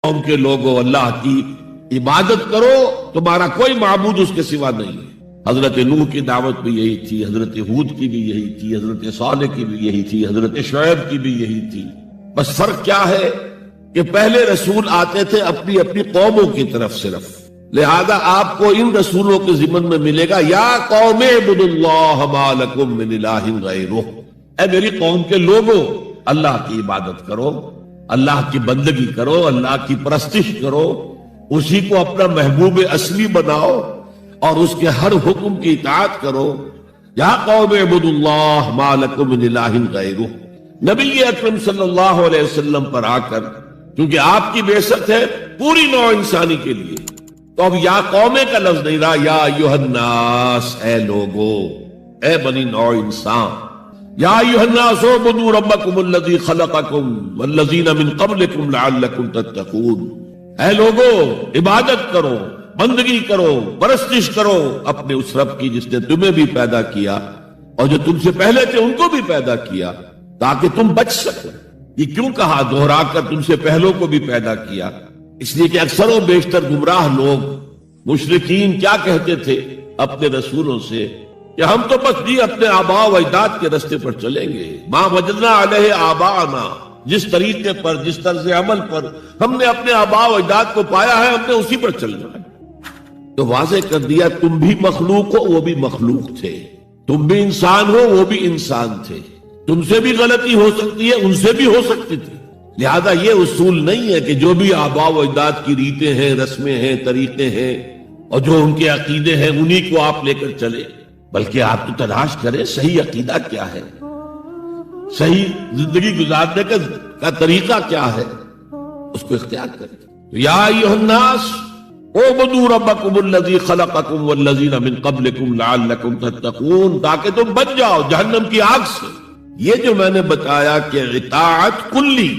قوم کے لوگوں اللہ کی عبادت کرو، تمہارا کوئی معبود اس کے سوا نہیں ہے۔ حضرت نوح کی دعوت بھی یہی تھی، حضرت ہود کی بھی یہی تھی، حضرت صالح کی بھی یہی تھی، حضرت شعیب کی بھی یہی تھی۔ بس فرق کیا ہے کہ پہلے رسول آتے تھے اپنی اپنی قوموں کی طرف صرف، لہذا آپ کو ان رسولوں کے ضمن میں ملے گا یا قوم اعبدوا اللہ ما لکم من الہ غیرہ، اے میری قوم کے لوگوں اللہ کی عبادت کرو، اللہ کی بندگی کرو، اللہ کی پرستش کرو، اسی کو اپنا محبوب اصلی بناؤ اور اس کے ہر حکم کی اطاعت کرو۔ یا قوم اعبدوا اللہ ما لکم من الہ غیرہ۔ نبی اکرم صلی اللہ علیہ وسلم پر آ کر، کیونکہ آپ کی بعثت ہے پوری نوع انسانی کے لیے، تو اب یا قومے کا لفظ نہیں رہا، یا ایھا الناس، اے لوگو، اے بنی نوع انسان، یا ایھا الناس اعبدوا ربکم الذی خلقکم والذین من قبلکم لعلکم تتقون، اے لوگو عبادت کرو، بندگی کرو، پرستش کرو اپنے اس رب کی جس نے تمہیں بھی پیدا کیا اور جو تم سے پہلے تھے ان کو بھی پیدا کیا تاکہ تم بچ سکو۔ یہ کیوں کہا دوہرا کر تم سے پہلوں کو بھی پیدا کیا؟ اس لیے کہ اکثر و بیشتر گمراہ لوگ مشرکین کیا کہتے تھے اپنے رسولوں سے کہ ہم تو بس جی اپنے آباء و اجداد کے رستے پر چلیں گے، ما وجدنا علیہ آباءنا، جس طریقے پر، جس طرز عمل پر ہم نے اپنے آباء و اجداد کو پایا ہے ہم نے اسی پر چلنا ہے۔ تو واضح کر دیا تم بھی مخلوق ہو، وہ بھی مخلوق تھے، تم بھی انسان ہو، وہ بھی انسان تھے، تم سے بھی غلطی ہو سکتی ہے، ان سے بھی ہو سکتی تھی۔ لہذا یہ اصول نہیں ہے کہ جو بھی آباء و اجداد کی ریتیں ہیں، رسمیں ہیں، طریقے ہیں اور جو ان کے عقیدے ہیں انہی کو آپ لے کر چلے، بلکہ آپ تو تلاش کریں صحیح عقیدہ کیا ہے، صحیح زندگی گزارنے کا طریقہ کیا ہے، اس کو اختیار کریں۔ یا ایھا الناس اعبدوا ربکم الذی خلقکم والذین من قبلکم لعلکم تتقون، تاکہ تم بچ جاؤ جہنم کی آگ سے۔ یہ جو میں نے بتایا کہ اطاعت کلی،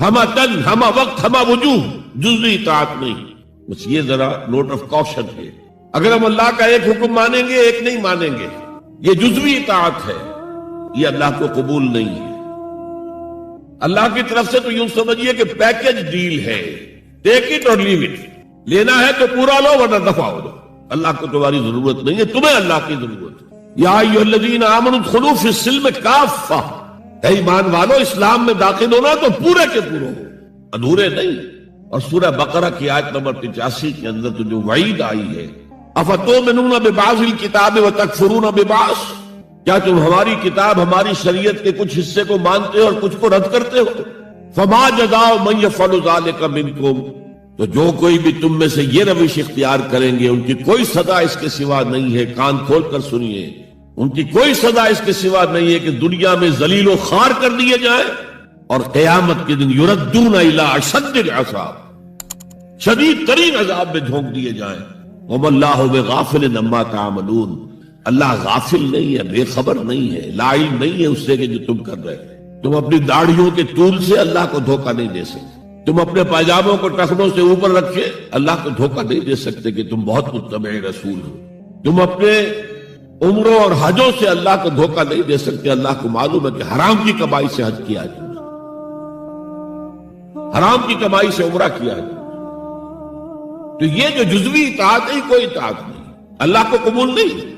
ہمہ تن، ہمہ وقت، ہمہ وجوہ، جزوی اطاعت نہیں، بس یہ ذرا نوٹ آف کوشن ہے۔ اگر ہم اللہ کا ایک حکم مانیں گے ایک نہیں مانیں گے، یہ جزوی اطاعت ہے، یہ اللہ کو قبول نہیں ہے۔ اللہ کی طرف سے تو یوں سمجھیے کہ پیکج ڈیل ہے، ٹیک اٹ اور لیو اٹ، لینا ہے تو پورا لو ورنہ دفع ہو جاؤ۔ اللہ کو تمہاری ضرورت نہیں ہے، تمہیں اللہ کی ضرورت ہے۔ یا ایھا الذین آمنوا ادخلوا فی السلم کافہ، اے ایمان والو اسلام میں داخل ہونا تو پورے کے پورے ہو، ادھورے نہیں۔ اور سورہ بقرہ کی آیت نمبر 85 کے اندر تو جو وعید آئی ہے، افتؤمنون ببعض الکتاب وتکفرون ببعض، کیا تم ہماری کتاب، ہماری شریعت کے کچھ حصے کو مانتے ہو اور کچھ کو رد کرتے ہو؟ فما جزاء من یفعل ذلک منکم، تو جو کوئی بھی تم میں سے یہ روش اختیار کریں گے ان کی کوئی سزا اس کے سوا نہیں ہے، کان کھول کر سنیے، ان کی کوئی سزا اس کے سوا نہیں ہے کہ دنیا میں ذلیل و خوار کر دیے جائیں اور قیامت کے دن یردون الی اشد العذاب، شدید ترین عذاب میں جھونک دیے جائیں۔ وما اللہ بغافل عما تعملون، اللہ غافل نہیں ہے، بے خبر نہیں ہے، لا علم نہیں ہے اس سے کہ جو تم کر رہے ہیں۔ تم اپنی داڑھیوں کے طول سے اللہ کو دھوکہ نہیں دے سکتے، تم اپنے پائجاموں کو ٹخنوں سے اوپر رکھے اللہ کو دھوکہ نہیں دے سکتے کہ تم بہت متبع رسول ہو، تم اپنے عمروں اور حجوں سے اللہ کو دھوکہ نہیں دے سکتے، اللہ کو معلوم ہے کہ حرام کی کمائی سے حج کیا ہے، حرام کی کمائی سے عمرہ کیا ہے۔ تو یہ جو جزوی اطاعت ہے کوئی اطاعت نہیں، اللہ کو قبول نہیں۔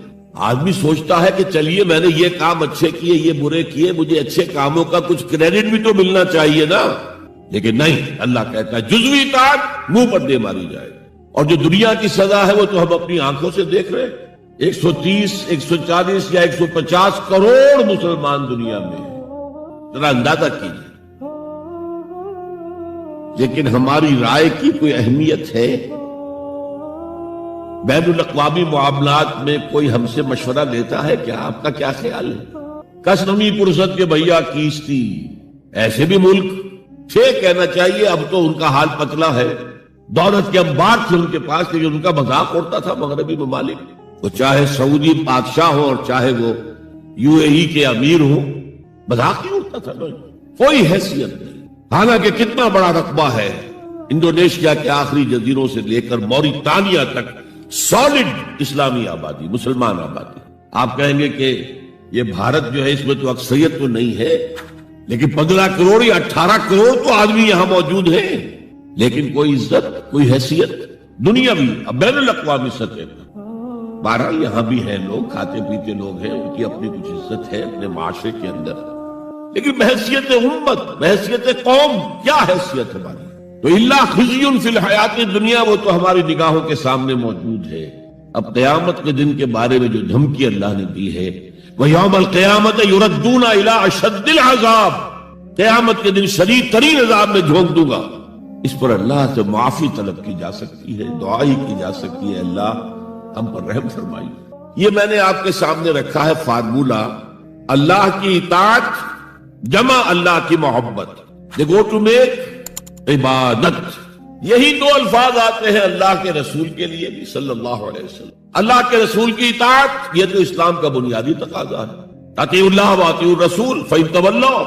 آدمی سوچتا ہے کہ چلیے میں نے یہ کام اچھے کیے، یہ برے کیے، مجھے اچھے کاموں کا کچھ کریڈٹ بھی تو ملنا چاہیے نا، لیکن نہیں، اللہ کہتا ہے جزوی اطاعت منہ پر دے ماری جائے۔ اور جو دنیا کی سزا ہے وہ تو ہم اپنی آنکھوں سے دیکھ رہے ہیں، 130، 140 یا 150 کروڑ مسلمان دنیا میں، ذرا اندازہ کیجیے۔ لیکن ہماری رائے کی کوئی اہمیت ہے؟ بین الاقوامی معاملات میں کوئی ہم سے مشورہ لیتا ہے کیا؟ آپ کا کیا خیال ہے؟ کس نمی پرست کے بھیا کیستی، ایسے بھی ملک تھے کہنا چاہیے، اب تو ان کا حال پتلا ہے، دولت کے انبار تھے ان کے پاس، لیکن ان کا مذاق اڑتا تھا مغربی ممالک، وہ چاہے سعودی بادشاہ ہو اور چاہے وہ UAE کے امیر ہو، مذاق ہی اڑتا تھا، کوئی حیثیت نہیں۔ حالانکہ کتنا بڑا رقبہ ہے، انڈونیشیا کے آخری جزیروں سے لے کر موریتانیہ تک سالڈ اسلامی آبادی، مسلمان آبادی۔ آپ کہیں گے کہ یہ بھارت جو ہے اس میں تو اکثریت تو نہیں ہے، لیکن 15 کروڑ یا 18 کروڑ تو آدمی یہاں موجود ہیں، لیکن کوئی عزت، کوئی حیثیت دنیاوی بین الاقوامی سطح پر، بہرحال یہاں بھی ہیں لوگ، کھاتے پیتے لوگ ہیں، ان کی اپنی کچھ عزت ہے اپنے معاشرے کے اندر، لیکن بحیثیت امت، بحیثیت قوم کیا حیثیت ہماری؟ تو الا خزی فی الحیات دنیا، وہ تو ہماری نگاہوں کے سامنے موجود ہے۔ اب قیامت کے دن کے بارے میں جو دھمکی اللہ نے دی ہے، وَيَوْمَ الْقِيَامَةِ يُرَدُّونَ إِلَىٰ أَشَدِّ الْعَذَابِ، قیامت کے دن شدید ترین عذاب میں جھونک دوں گا۔ اس پر اللہ سے معافی طلب کی جا سکتی ہے، دعا ہی کی جا سکتی ہے، اللہ ہم پر رحم فرمائیے۔ یہ میں نے آپ کے سامنے رکھا ہے فارمولہ، اللہ کی اطاعت جمع اللہ کی محبت، they go to make عبادت۔ یہی دو الفاظ آتے ہیں اللہ کے رسول کے لیے بھی صلی اللہ علیہ وسلم۔ اللہ کے رسول کی اطاعت یہ تو اسلام کا بنیادی تقاضا ہے، اطیعوا اللہ واطیعوا الرسول فإن تولوا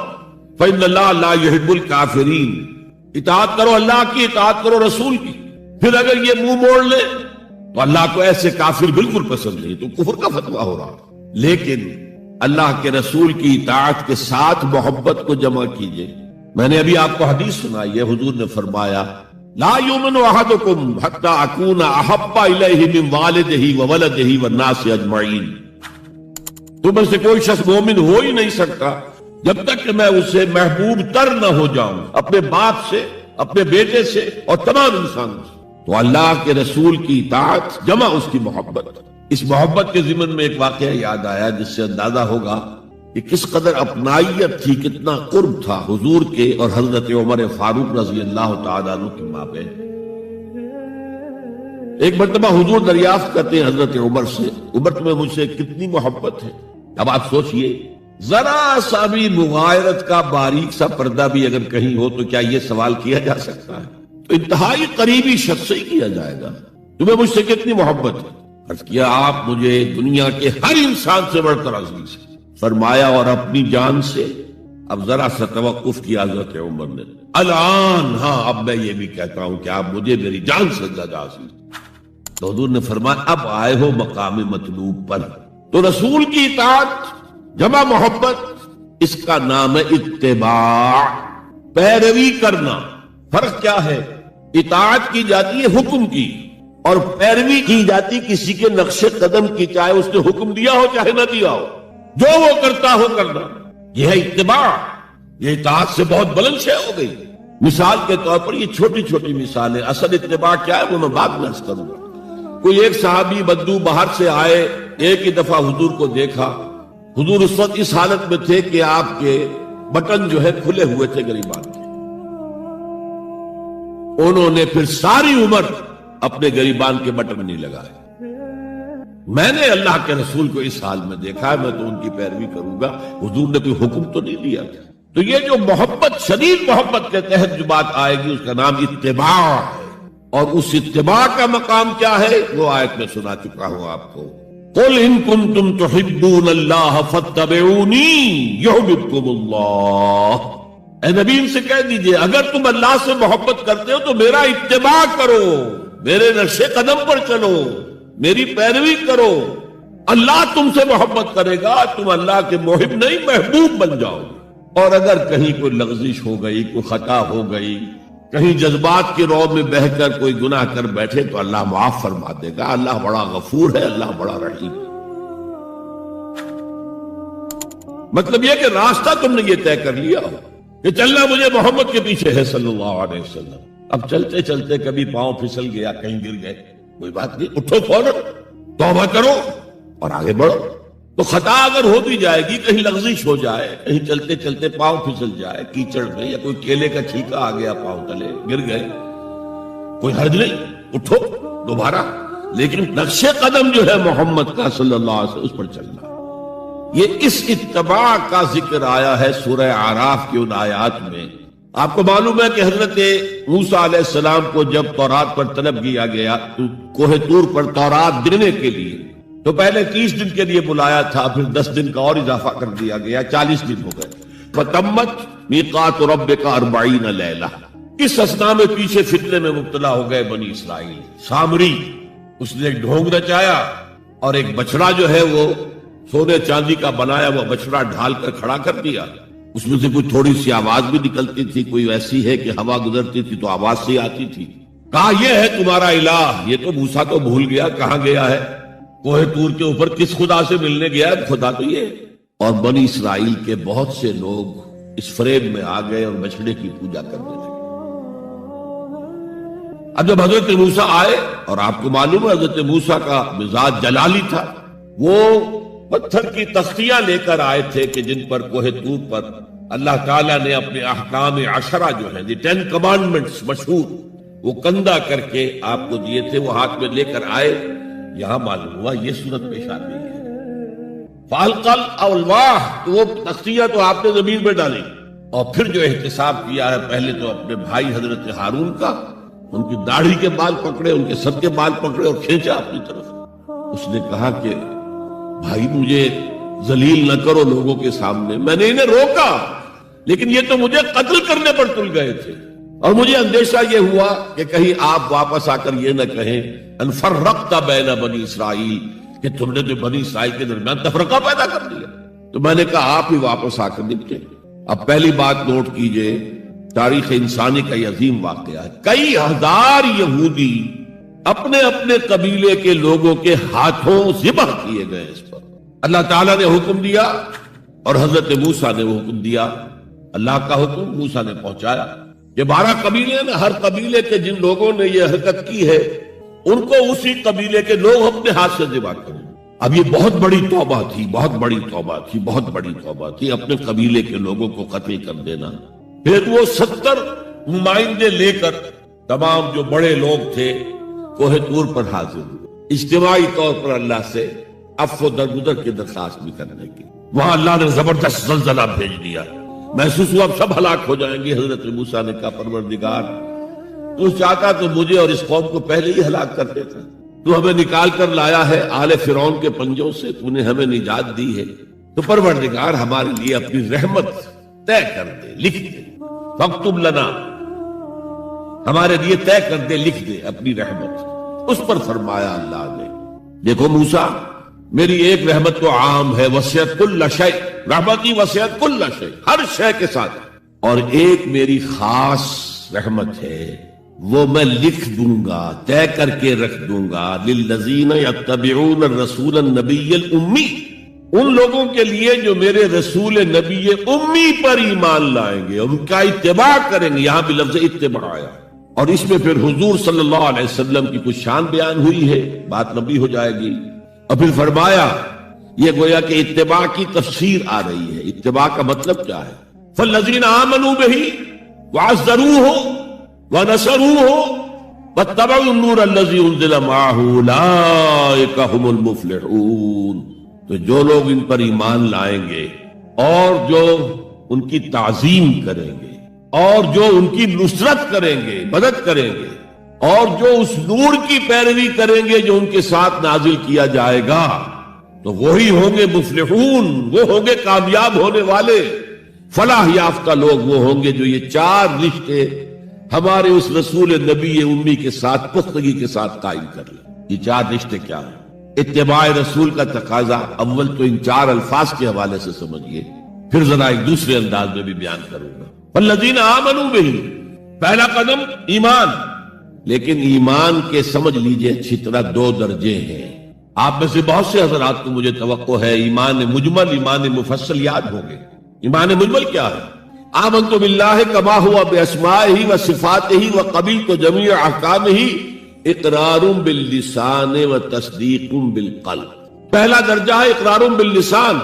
فإن اللہ لا يحب الکافرین۔ اطاعت کرو اللہ کی، اطاعت کرو رسول کی، پھر اگر یہ منہ موڑ لے تو اللہ کو ایسے کافر بالکل پسند نہیں، تو کفر کا فتویٰ ہو رہا۔ لیکن اللہ کے رسول کی اطاعت کے ساتھ محبت کو جمع کیجئے۔ میں نے ابھی آپ کو حدیث سنائی ہے، حضور نے فرمایا لا یؤمن احدکم حتی اکون احب الیہ من والدہ وولدہ والناس اجمعین۔ تم میں سے کوئی شخص مومن ہو ہی نہیں سکتا جب تک کہ میں اسے محبوب تر نہ ہو جاؤں، اپنے باپ سے، اپنے بیٹے سے اور تمام انسانوں سے۔ تو اللہ کے رسول کی اطاعت جمع اس کی محبت۔ اس محبت کے ضمن میں ایک واقعہ یاد آیا جس سے اندازہ ہوگا کہ کس قدر اپنائیت تھی، کتنا قرب تھا حضور کے اور حضرت عمر فاروق رضی اللہ تعالیٰ عنہ کے مابین۔ ایک مرتبہ حضور دریافت کرتے ہیں حضرت عمر سے، عمر تمہیں مجھ سے کتنی محبت ہے؟ اب آپ سوچئے، ذرا سا بھی مغایرت کا باریک سا پردہ بھی اگر کہیں ہو تو کیا یہ سوال کیا جا سکتا ہے؟ تو انتہائی قریبی شخص سے ہی کیا جائے گا، تمہیں مجھ سے کتنی محبت ہے؟ عرض کیا آپ مجھے دنیا کے ہر انسان سے بڑھ کر عزیز ہیں۔ فرمایا اور اپنی جان سے؟ اب ذرا سا توقف کیا حضرت عمر نے، الان ہاں اب میں یہ بھی کہتا ہوں کہ آپ مجھے میری جان سے زیادہ عزیز ہیں۔ تو حضور نے فرمایا اب آئے ہو مقام مطلوب پر۔ تو رسول کی اطاعت جمع محبت، اس کا نام ہے اتباع، پیروی کرنا۔ فرق کیا ہے؟ اطاعت کی جاتی ہے حکم کی، اور پیروی کی جاتی کسی کے نقش قدم کی، چاہے اس نے حکم دیا ہو چاہے نہ دیا ہو، جو وہ کرتا ہو کرنا۔ یہ ہے اتباع۔ یہ اطاعت سے بہت بلند شے ہو گئی۔ مثال کے طور پر یہ چھوٹی چھوٹی مثالیں، اصل اتباع کیا ہے وہ میں بعد میں عرض کروں گا۔ کوئی ایک صحابی بدو باہر سے آئے، ایک ہی دفعہ حضور کو دیکھا، حضور اس وقت اس حالت میں تھے کہ آپ کے بٹن جو ہے کھلے ہوئے تھے گریبان کے۔ انہوں نے پھر ساری عمر اپنے گریبان کے بٹن نہیں لگائے۔ میں نے اللہ کے رسول کو اس حال میں دیکھا ہے، میں تو ان کی پیروی کروں گا، حضور نے کوئی حکم تو نہیں دیا۔ تو یہ جو محبت، شدید محبت کے تحت جو بات آئے گی اس کا نام اتباع ہے، اور اس اتباع کا مقام کیا ہے وہ آیت میں سنا چکا ہوں آپ کو۔ قل ان کنتم تحبون اللہ فاتبعونی یحببکم اللہ۔ اے نبی ان سے کہہ دیجئے اگر تم اللہ سے محبت کرتے ہو تو میرا اتباع کرو، میرے نقش قدم پر چلو، میری پیروی کرو، اللہ تم سے محبت کرے گا، تم اللہ کے محب نہیں محبوب بن جاؤ گے۔ اور اگر کہیں کوئی لغزش ہو گئی، کوئی خطا ہو گئی، کہیں جذبات کے رو میں بہہ کر کوئی گناہ کر بیٹھے تو اللہ معاف فرما دے گا۔ اللہ بڑا غفور ہے، اللہ بڑا رحیم ہے۔ مطلب یہ کہ راستہ تم نے یہ طے کر لیا ہو کہ چلنا مجھے محمد کے پیچھے ہے صلی اللہ علیہ وسلم۔ اب چلتے چلتے کبھی پاؤں پھسل گیا، کہیں گر گئے، کوئی بات نہیں، اٹھو فوراً، توبہ کرو اور آگے بڑھو۔ تو خطا اگر ہوتی جائے گی، کہیں لغزش ہو جائے، کہیں چلتے چلتے پاؤں پھسل جائے کیچڑ میں، یا کوئی کیلے کا چھلکا آ گیا پاؤں تلے، گر گئے، کوئی حرج نہیں، اٹھو دوبارہ، لیکن نقش قدم جو ہے محمد کا صلی اللہ علیہ وسلم اس پر چلنا۔ یہ اس اتباع کا ذکر آیا ہے سورہ اعراف کی ان آیات میں۔ آپ کو معلوم ہے کہ حضرت موسیٰ علیہ السلام کو جب تورات پر طلب کیا گیا تو کوہ طور پر تورات دینے کے لیے، تو پہلے 30 دن کے لیے بلایا تھا، پھر 10 دن کا اور اضافہ کر دیا گیا، 40 دن ہو گئے۔ فَتَمَّتْ مِيقَاتُ رَبِّكَ 40 لَيْلَةً۔ اس اثنا میں پیچھے فتنے میں مبتلا ہو گئے بنی اسرائیل۔ سامری اس نے ایک ڈھونگ رچایا اور ایک بچڑا جو ہے وہ سونے چاندی کا بنایا ہوا بچڑا ڈھال کر کھڑا کر دیا، اس میں سے کوئی تھوڑی سی آواز بھی نکلتی تھی، کوئی ایسی ہے کہ ہوا گزرتی تھی تو آواز سے آتی تھی۔ کہا یہ ہے تمہارا الہ۔ یہ تو موسیٰ تو بھول گیا کہاں گیا ہے، کوہ طور کے اوپر کس خدا سے ملنے گیا ہے، خدا تو یہ ہے۔ اور بنی اسرائیل کے بہت سے لوگ اس فریب میں آ گئے اور بچڑے کی پوجا کرنے لگے۔ اب جب حضرت موسیٰ آئے، اور آپ کو معلوم ہے حضرت موسیٰ کا مزاج جلالی تھا، وہ پتھر کی تختیاں لے کر آئے تھے کہ جن پر کوہ طور پر اللہ تعالیٰ نے اپنے احکام عشرہ جو ہیں، 10 کمانڈمنٹس مشہور، وہ کندہ کر کے آپ کو دیے تھے، وہ ہاتھ میں لے کر آئے۔ یہاں معلوم ہوا یہ صورت پیش آ گئی ہے۔ فالقل الواح، تو وہ تختیاں تو آپ نے زمین میں ڈالی، اور پھر جو احتساب کیا ہے، پہلے تو اپنے بھائی حضرت ہارون کا، ان کی داڑھی کے بال پکڑے، ان کے سر کے بال پکڑے اور کھینچا اپنی طرف۔ اس نے کہا کہ بھائی مجھے ذلیل نہ کرو لوگوں کے سامنے، میں نے انہیں روکا لیکن یہ تو مجھے قتل کرنے پر تل گئے تھے، اور مجھے اندیشہ یہ ہوا کہ کہیں آپ واپس آ کر یہ نہ کہیں ان فرقت بین بنی اسرائیل، کہ تم نے تو بنی اسرائیل کے درمیان تفرقہ پیدا کر دیا۔ تو میں نے کہا آپ ہی واپس آ کر نپٹیں۔ اب پہلی بات نوٹ کیجئے، تاریخ انسانی کا یہ عظیم واقعہ ہے، کئی ہزار یہودی اپنے اپنے قبیلے کے لوگوں کے ہاتھوں ذبح کیے گئے اس پر۔ اللہ تعالیٰ نے حکم دیا اور حضرت موسیٰ نے وہ حکم دیا، اللہ کا حکم موسیٰ نے پہنچایا۔ یہ 12 قبیلے ہیں نا، ہر قبیلے کے جن لوگوں نے یہ حرکت کی ہے ان کو اسی قبیلے کے لوگ اپنے ہاتھ سے ذبح کریں۔ اب یہ بہت بڑی توبہ تھی، بہت بڑی توبہ تھی، بہت بڑی توبہ تھی، اپنے قبیلے کے لوگوں کو قتل کر دینا۔ پھر وہ 70 نمائندے لے کر تمام جو بڑے لوگ تھے کوہ طور پر حاضر ہوئے، اجتماعی طور پر اللہ سے عفو درگزر کی درخواست بھی کرنے کی۔ وہاں اللہ نے زبردست زلزلہ بھیج دیا، محسوس ہوا اب سب ہلاک ہو جائیں گے۔ حضرت موسیٰ نے کہا پروردگار تو چاہتا تو مجھے اور اس قوم کو پہلے ہی ہلاک کر دیتا، تو ہمیں نکال کر لایا ہے آل فرعون کے پنجوں سے، تو نے ہمیں نجات دی ہے، تو پروردگار ہمارے لیے اپنی رحمت طے کر دے، لکھ دے، فاکتب لنا، ہمارے لیے طے کر دے، لکھ دے اپنی رحمت۔ اس پر فرمایا اللہ نے دیکھو موسیٰ میری ایک رحمت تو عام ہے، وسعت کل شیء، رحمتی وسعت کل شیء، ہر شے کے ساتھ، اور ایک میری خاص رحمت ہے، وہ میں لکھ دوں گا، طے کر کے رکھ دوں گا، للذین یتبعون الرسول النبی الامی، ان لوگوں کے لیے جو میرے رسول نبی امی پر ایمان لائیں گے اور ان کا اتباع کریں گے۔ یہاں بھی لفظ اتباع آیا، اور اس میں پھر حضور صلی اللہ علیہ وسلم کی کچھ شان بیان ہوئی ہے، بات لمبی ہو جائے گی۔ اور پھر فرمایا یہ گویا کہ اتباع کی تفسیر آ رہی ہے۔ اتباع کا مطلب کیا ہے؟ فالذین آمنوا بہ وعزروہ ونصروہ واتبعوا النور الذی انزل معہ اولئک هم المفلحون۔ تو جو لوگ ان پر ایمان لائیں گے اور جو ان کی تعظیم کریں گے اور جو ان کی نصرت کریں گے، مدد کریں گے، اور جو اس نور کی پیروی کریں گے جو ان کے ساتھ نازل کیا جائے گا، تو وہی ہوں گے مفلحون، وہ ہوں گے کامیاب ہونے والے، فلاح یافتہ لوگ وہ ہوں گے جو یہ 4 رشتے ہمارے اس رسول نبی امی کے ساتھ پختگی کے ساتھ قائم کر لیں۔ یہ 4 رشتے کیا ہیں؟ اتباع رسول کا تقاضا اول تو ان 4 الفاظ کے حوالے سے سمجھیے، پھر ذرا ایک دوسرے انداز میں بھی بیان کروں گا۔ فالذین آمنوا بہ، پہلا قدم ایمان، لیکن ایمان کے سمجھ لیجئے اچھی طرح 2 درجے ہیں۔ آپ میں سے بہت سے حضرات کو مجھے توقع ہے ایمان مجمل، ایمان مفصل یاد ہوں گے۔ ایمان مجمل کیا ہے؟ آمنت باللہ کما ہوا باسمائہ و صفاتہ و قبلت جمیع احکامہ اقرار باللسان و تصدیق بالقلب۔ پہلا درجہ ہے اقرار باللسان،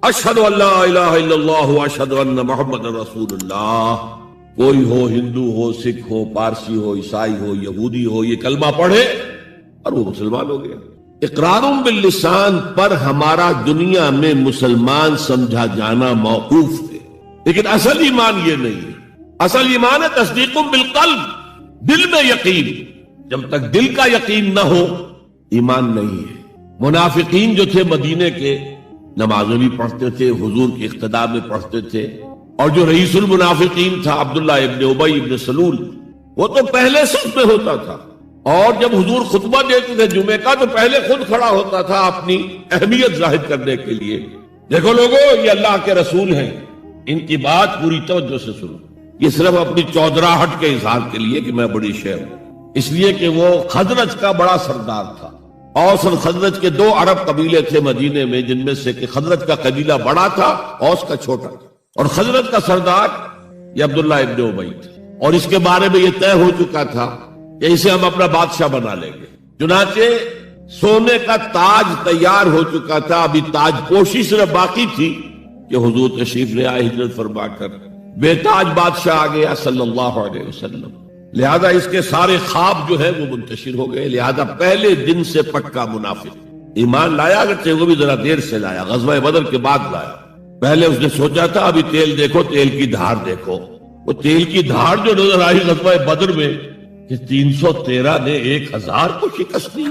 اشہد ان لا الہ الا اللہ و اشہد ان محمد رسول اللہ۔ کوئی ہو، ہندو ہو، سکھ ہو، پارسی ہو، عیسائی ہو، یہودی ہو، یہ کلمہ پڑھے اور وہ مسلمان ہو گیا۔ اقرار باللسان پر ہمارا دنیا میں مسلمان سمجھا جانا موقوف ہے، لیکن اصل ایمان یہ نہیں ہے۔ اصل ایمان ہے تصدیق بالقلب، دل میں یقین۔ جب تک دل کا یقین نہ ہو ایمان نہیں ہے۔ منافقین جو تھے مدینے کے، نمازیں بھی پڑھتے تھے، حضور کی اقتداء میں پڑھتے تھے، اور جو رئیس المنافقین تھا عبداللہ ابن ابی ابن سلول، وہ تو پہلے صف میں ہوتا تھا، اور جب حضور خطبہ دیتے تھے جمعے کا تو پہلے خود کھڑا ہوتا تھا اپنی اہمیت ظاہر کرنے کے لیے۔ دیکھو لوگو، یہ اللہ کے رسول ہیں، ان کی بات پوری توجہ سے سنو. یہ صرف اپنی چودراہٹ کے اظہار کے لیے کہ میں بڑی شے ہوں، اس لیے کہ وہ خزرج کا بڑا سردار تھا. اوس اور خزرج کے 2 عرب قبیلے تھے مدینے میں، جن میں سے کہ خزرج کا قبیلہ بڑا تھا، اوس کا چھوٹا تھا. اور خزرج کا سردار یہ عبداللہ ابن ابی تھا، اور اس کے بارے میں یہ طے ہو چکا تھا کہ اسے ہم اپنا بادشاہ بنا لیں گے. چنانچہ سونے کا تاج تیار ہو چکا تھا، ابھی تاج پوشی صرف باقی تھی کہ حضور تشریف لے آئے ہجرت فرما کر. بے تاج بادشاہ آ گیا صلی اللہ علیہ وسلم. لہذا اس کے سارے خواب جو ہے وہ منتشر ہو گئے. لہذا پہلے دن سے پکا منافق ایمان لایا، اگرچہ وہ بھی ذرا دیر سے لایا، غزوہ بدر کے بعد لایا. پہلے اس نے سوچا تھا ابھی تیل دیکھو، تیل کی دھار دیکھو. وہ تیل کی دھار جو نظر آئی غزوہ بدر میں کہ 313 نے 1000 کو شکست دی.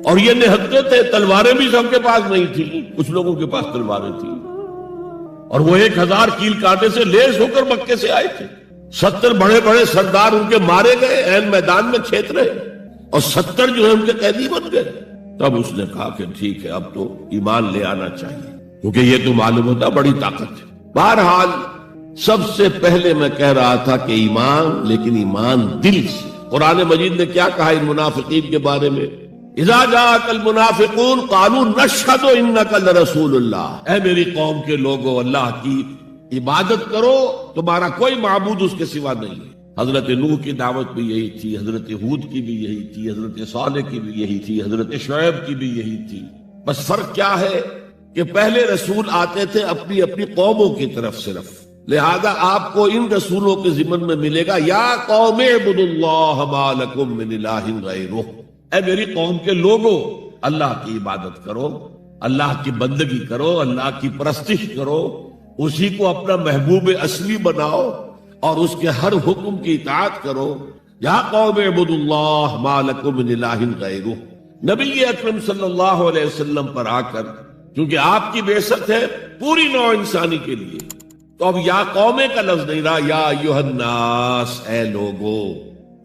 اور یہ نہتے تھے، تلواریں بھی سب کے پاس نہیں تھی، کچھ لوگوں کے پاس تلواریں تھیں. اور وہ 1000 کیل کانٹے سے لیس ہو کر مکے سے آئے تھے. 70 بڑے بڑے سردار ان کے مارے گئے، عین میدان میں چھیت رہے، اور 70 جو ہے ان کے قیدی بن گئے. تب اس نے کہا کہ ٹھیک ہے اب تو ایمان لے آنا چاہیے، کیونکہ یہ تو معلوم ہوتا بڑی طاقت ہے. بہرحال سب سے پہلے میں کہہ رہا تھا کہ ایمان، لیکن ایمان دل سے. قرآن مجید نے کیا کہا ان منافقین کے بارے میں؟ اذا جاءك المنافقون قالوا نشهد انك لرسول اللہ. اے میری قوم کے لوگو، اللہ کی عبادت کرو، تمہارا کوئی معبود اس کے سوا نہیں ہے. حضرت نوح کی دعوت بھی یہی تھی، حضرت ہود کی بھی یہی تھی، حضرت صالح کی بھی یہی تھی، حضرت شعیب کی بھی یہی تھی. بس فرق کیا ہے کہ پہلے رسول آتے تھے اپنی اپنی قوموں کی طرف صرف. لہذا آپ کو ان رسولوں کے ضمن میں ملے گا یا قوم اعبدوا اللہ ما لکم من الہ غیرہ. اے میری قوم کے لوگوں، اللہ کی عبادت کرو، اللہ کی بندگی کرو، اللہ کی پرستش کرو، اسی کو اپنا محبوب اصلی بناؤ اور اس کے ہر حکم کی اطاعت کرو. یا قوم اعبدوا اللہ ما لکم من الہ غیرہ. نبی اکرم صلی اللہ علیہ وسلم پر آ کر، کیونکہ آپ کی بعثت ہے پوری نوع انسانی کے لیے، تو اب یا قومے کا لفظ نہیں رہا، یا ایھا الناس، اے لوگو،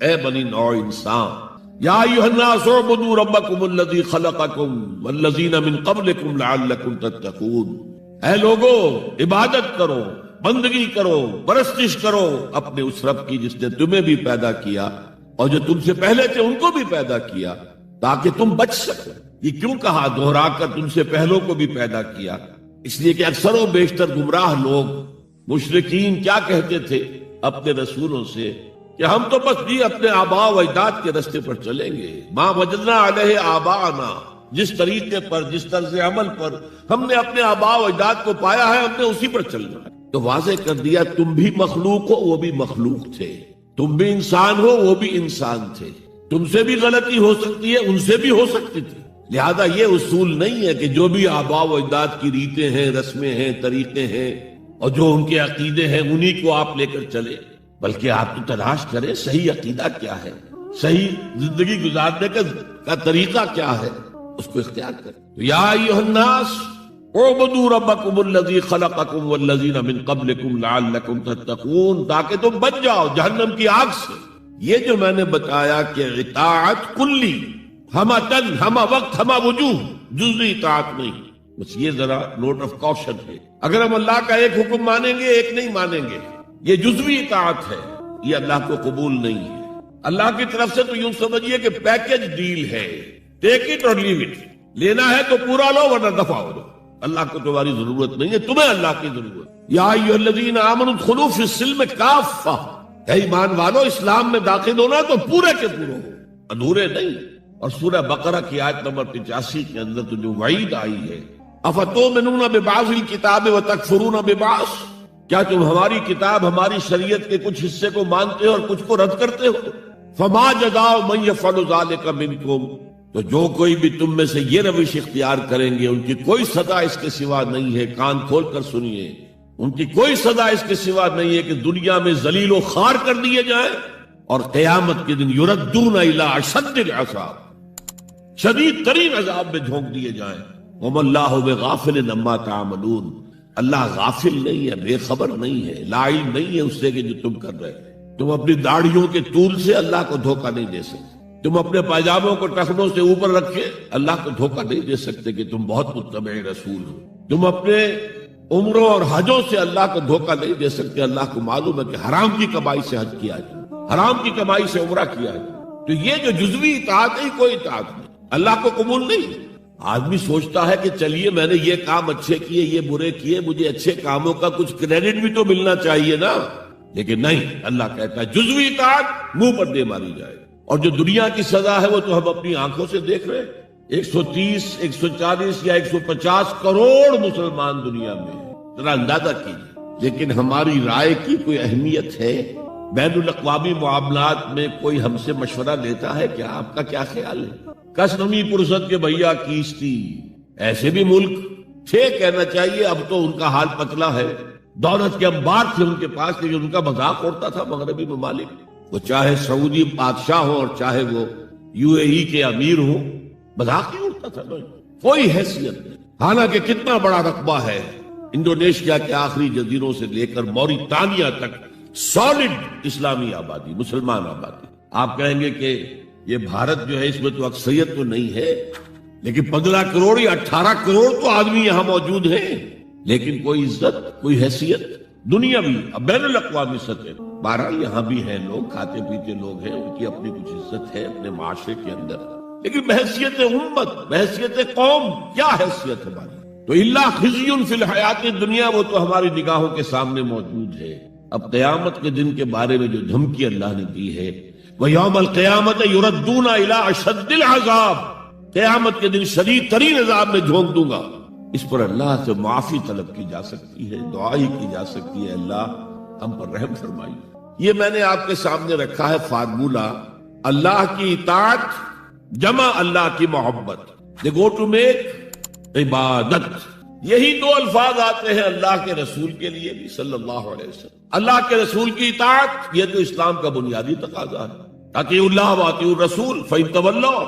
اے بنی نوع انسان. یا ایھا الناس اعبدوا ربکم الذی خلقکم والذین من قبلکم لعلکم تتقون. اے لوگو، عبادت کرو، بندگی کرو، پرستش کرو اپنے اس رب کی جس نے تمہیں بھی پیدا کیا اور جو تم سے پہلے تھے ان کو بھی پیدا کیا، تاکہ تم بچ سکو. یہ کیوں کہا دہرا کر تم سے پہلوں کو بھی پیدا کیا؟ اس لیے کہ اکثر و بیشتر گمراہ لوگ، مشرکین کیا کہتے تھے اپنے رسولوں سے کہ ہم تو بس بھی اپنے آباء و اجداد کے راستے پر چلیں گے. ما وجدنا علیہ آباءنا، جس طریقے پر، جس طرز عمل پر ہم نے اپنے آباء و اجداد کو پایا ہے ہم نے اسی پر چلنا ہے. تو واضح کر دیا تم بھی مخلوق ہو، وہ بھی مخلوق تھے. تم بھی انسان ہو، وہ بھی انسان تھے. تم سے بھی غلطی ہو سکتی ہے، ان سے بھی ہو سکتی تھی. لہذا یہ اصول نہیں ہے کہ جو بھی آباء و اجداد کی ریتیں ہیں، رسمیں ہیں، طریقے ہیں اور جو ان کے عقیدے ہیں انہی کو آپ لے کر چلے، بلکہ آپ تو تلاش کریں صحیح عقیدہ کیا ہے، صحیح زندگی گزارنے کا طریقہ کیا ہے، اس کو اختیار کریں. یا ایھا الناس اعبدوا ربکم الذی خلقکم والذین من قبلکم لعلکم تتقون، تاکہ تم بچ جاؤ جہنم کی آگ سے. یہ جو میں نے بتایا کہ اطاعت کلی، ہمہ تن، ہمہ وقت، ہمہ وجوہ، جزوی اطاعت نہیں. بس یہ ذرا نوٹ آف کوشن ہے. اگر ہم اللہ کا ایک حکم مانیں گے ایک نہیں مانیں گے، یہ جزوی اطاعت ہے، یہ اللہ کو قبول نہیں ہے. اللہ کی طرف سے تو یوں سمجھیے کہ پیکج ڈیل ہے، ٹیک اٹ اور لیو اٹ. لینا ہے تو پورا لو ورنہ دفع ہو دو. اللہ کو تمہاری ضرورت نہیں ہے، تمہیں اللہ کی ضرورت. یا ایھا الذین آمنوا ادخلوا فی السلم کافہ، اے ایمان والو اسلام میں داخل ہونا تو پورے کے پورے ہو، ادھورے نہیں. اور سورہ بقرہ کی آیت نمبر 85 کے اندر تو جو وعید آئی ہے، افتؤمنون ببعض الکتاب وتکفرون ببعض، کیا تم ہماری کتاب، ہماری شریعت کے کچھ حصے کو مانتے ہو اور کچھ کو رد کرتے ہو؟ فما جزاء من یفعل ذلک منکم، تو جو کوئی بھی تم میں سے یہ روش اختیار کریں گے ان کی کوئی سزا اس کے سوا نہیں ہے. کان کھول کر سنیے، ان کی کوئی سزا اس کے سوا نہیں ہے کہ دنیا میں ذلیل و خوار کر دیے جائیں اور قیامت کے دن یردون الی اشد العذاب، شدید ترین عذاب میں جھونک دیے جائیں. وما اللہ بغافل عما تعملون، اللہ غافل نہیں ہے، بے خبر نہیں ہے، لا علم نہیں ہے اس سے کہ جو تم کر رہے. تم اپنی داڑھیوں کے طول سے اللہ کو دھوکہ نہیں دے سکتے. تم اپنے پائجاموں کو ٹخنوں سے اوپر رکھے اللہ کو دھوکہ نہیں دے سکتے کہ تم بہت متبع رسول ہو. تم اپنے عمروں اور حجوں سے اللہ کو دھوکہ نہیں دے سکتے. اللہ کو معلوم ہے کہ حرام کی کمائی سے حج کیا ہے, حرام کی کمائی سے عمرہ کیا ہے. تو یہ جو جزوی اطاعت ہے کوئی اطاعت نہیں, اللہ کو قبول نہیں. آدمی سوچتا ہے کہ چلیے میں نے یہ کام اچھے کیے, یہ برے کیے, مجھے اچھے کاموں کا کچھ کریڈٹ بھی تو ملنا چاہیے نا. لیکن نہیں, اللہ کہتا ہے جزوی اطاعت منہ پر دے ماری جائے. اور جو دنیا کی سزا ہے وہ تو ہم اپنی آنکھوں سے دیکھ رہے ہیں. 130, 140 یا 150 کروڑ مسلمان دنیا میں ہیں, ذرا اندازہ کیجیے. لیکن ہماری رائے کی کوئی اہمیت ہے؟ بین الاقوامی معاملات میں کوئی ہم سے مشورہ لیتا ہے کیا؟ آپ کا کیا خیال ہے؟ کس نمی پرست کے بھیا کیستی, ایسے بھی ملک تھے کہنا چاہیے, اب تو ان کا حال پتلا ہے. دولت کے انبار تھے ان کے پاس, لیکن ان کا مذاق اڑتا تھا مغربی ممالک. وہ چاہے سعودی بادشاہ ہو اور چاہے وہ UAE کے امیر ہو, مذاق ہی اڑتا تھا, کوئی حیثیت نہیں. حالانکہ کتنا بڑا رقبہ ہے انڈونیشیا کے آخری جزیروں سے لے کر موریتانیہ تک, سالڈ اسلامی آبادی, مسلمان آبادی. آپ کہیں گے کہ یہ بھارت جو ہے اس میں تو اکثریت تو نہیں ہے, لیکن 15 کروڑ یا 18 کروڑ تو آدمی یہاں موجود ہیں, لیکن کوئی عزت, کوئی حیثیت دنیاوی بین الاقوامی سطح. بہرحال یہاں بھی ہیں لوگ, کھاتے پیتے لوگ ہیں, ان کی اپنی کچھ عزت ہے اپنے معاشرے کے اندر, لیکن بحیثیت امت, بحیثیت قوم کیا حیثیت ہماری؟ تو اللہ خزی فی الحیات دنیا, وہ تو ہماری نگاہوں کے سامنے موجود ہے. اب قیامت کے دن کے بارے میں جو دھمکی اللہ نے دی ہے, وَيَوْمَ الْقِيَامَةِ يُرَدُّونَ إِلَىٰ أَشَدِّ الْعَذَابِ, قیامت کے دن شدید ترین عذاب میں جھونک دوں گا. اس پر اللہ سے معافی طلب کی جا سکتی ہے, دعا ہی کی جا سکتی ہے, اللہ ہم پر رحم فرمائیے. یہ میں نے آپ کے سامنے رکھا ہے فارمولہ, اللہ کی اطاعت جمع اللہ کی محبت. they go to make عبادت. یہی دو الفاظ آتے ہیں اللہ کے رسول کے لیے بھی صلی اللہ علیہ وسلم. اللہ کے رسول کی اطاعت یہ تو اسلام کا بنیادی تقاضا ہے. اطیعوا اللہ واطیعوا الرسول فإن تولوا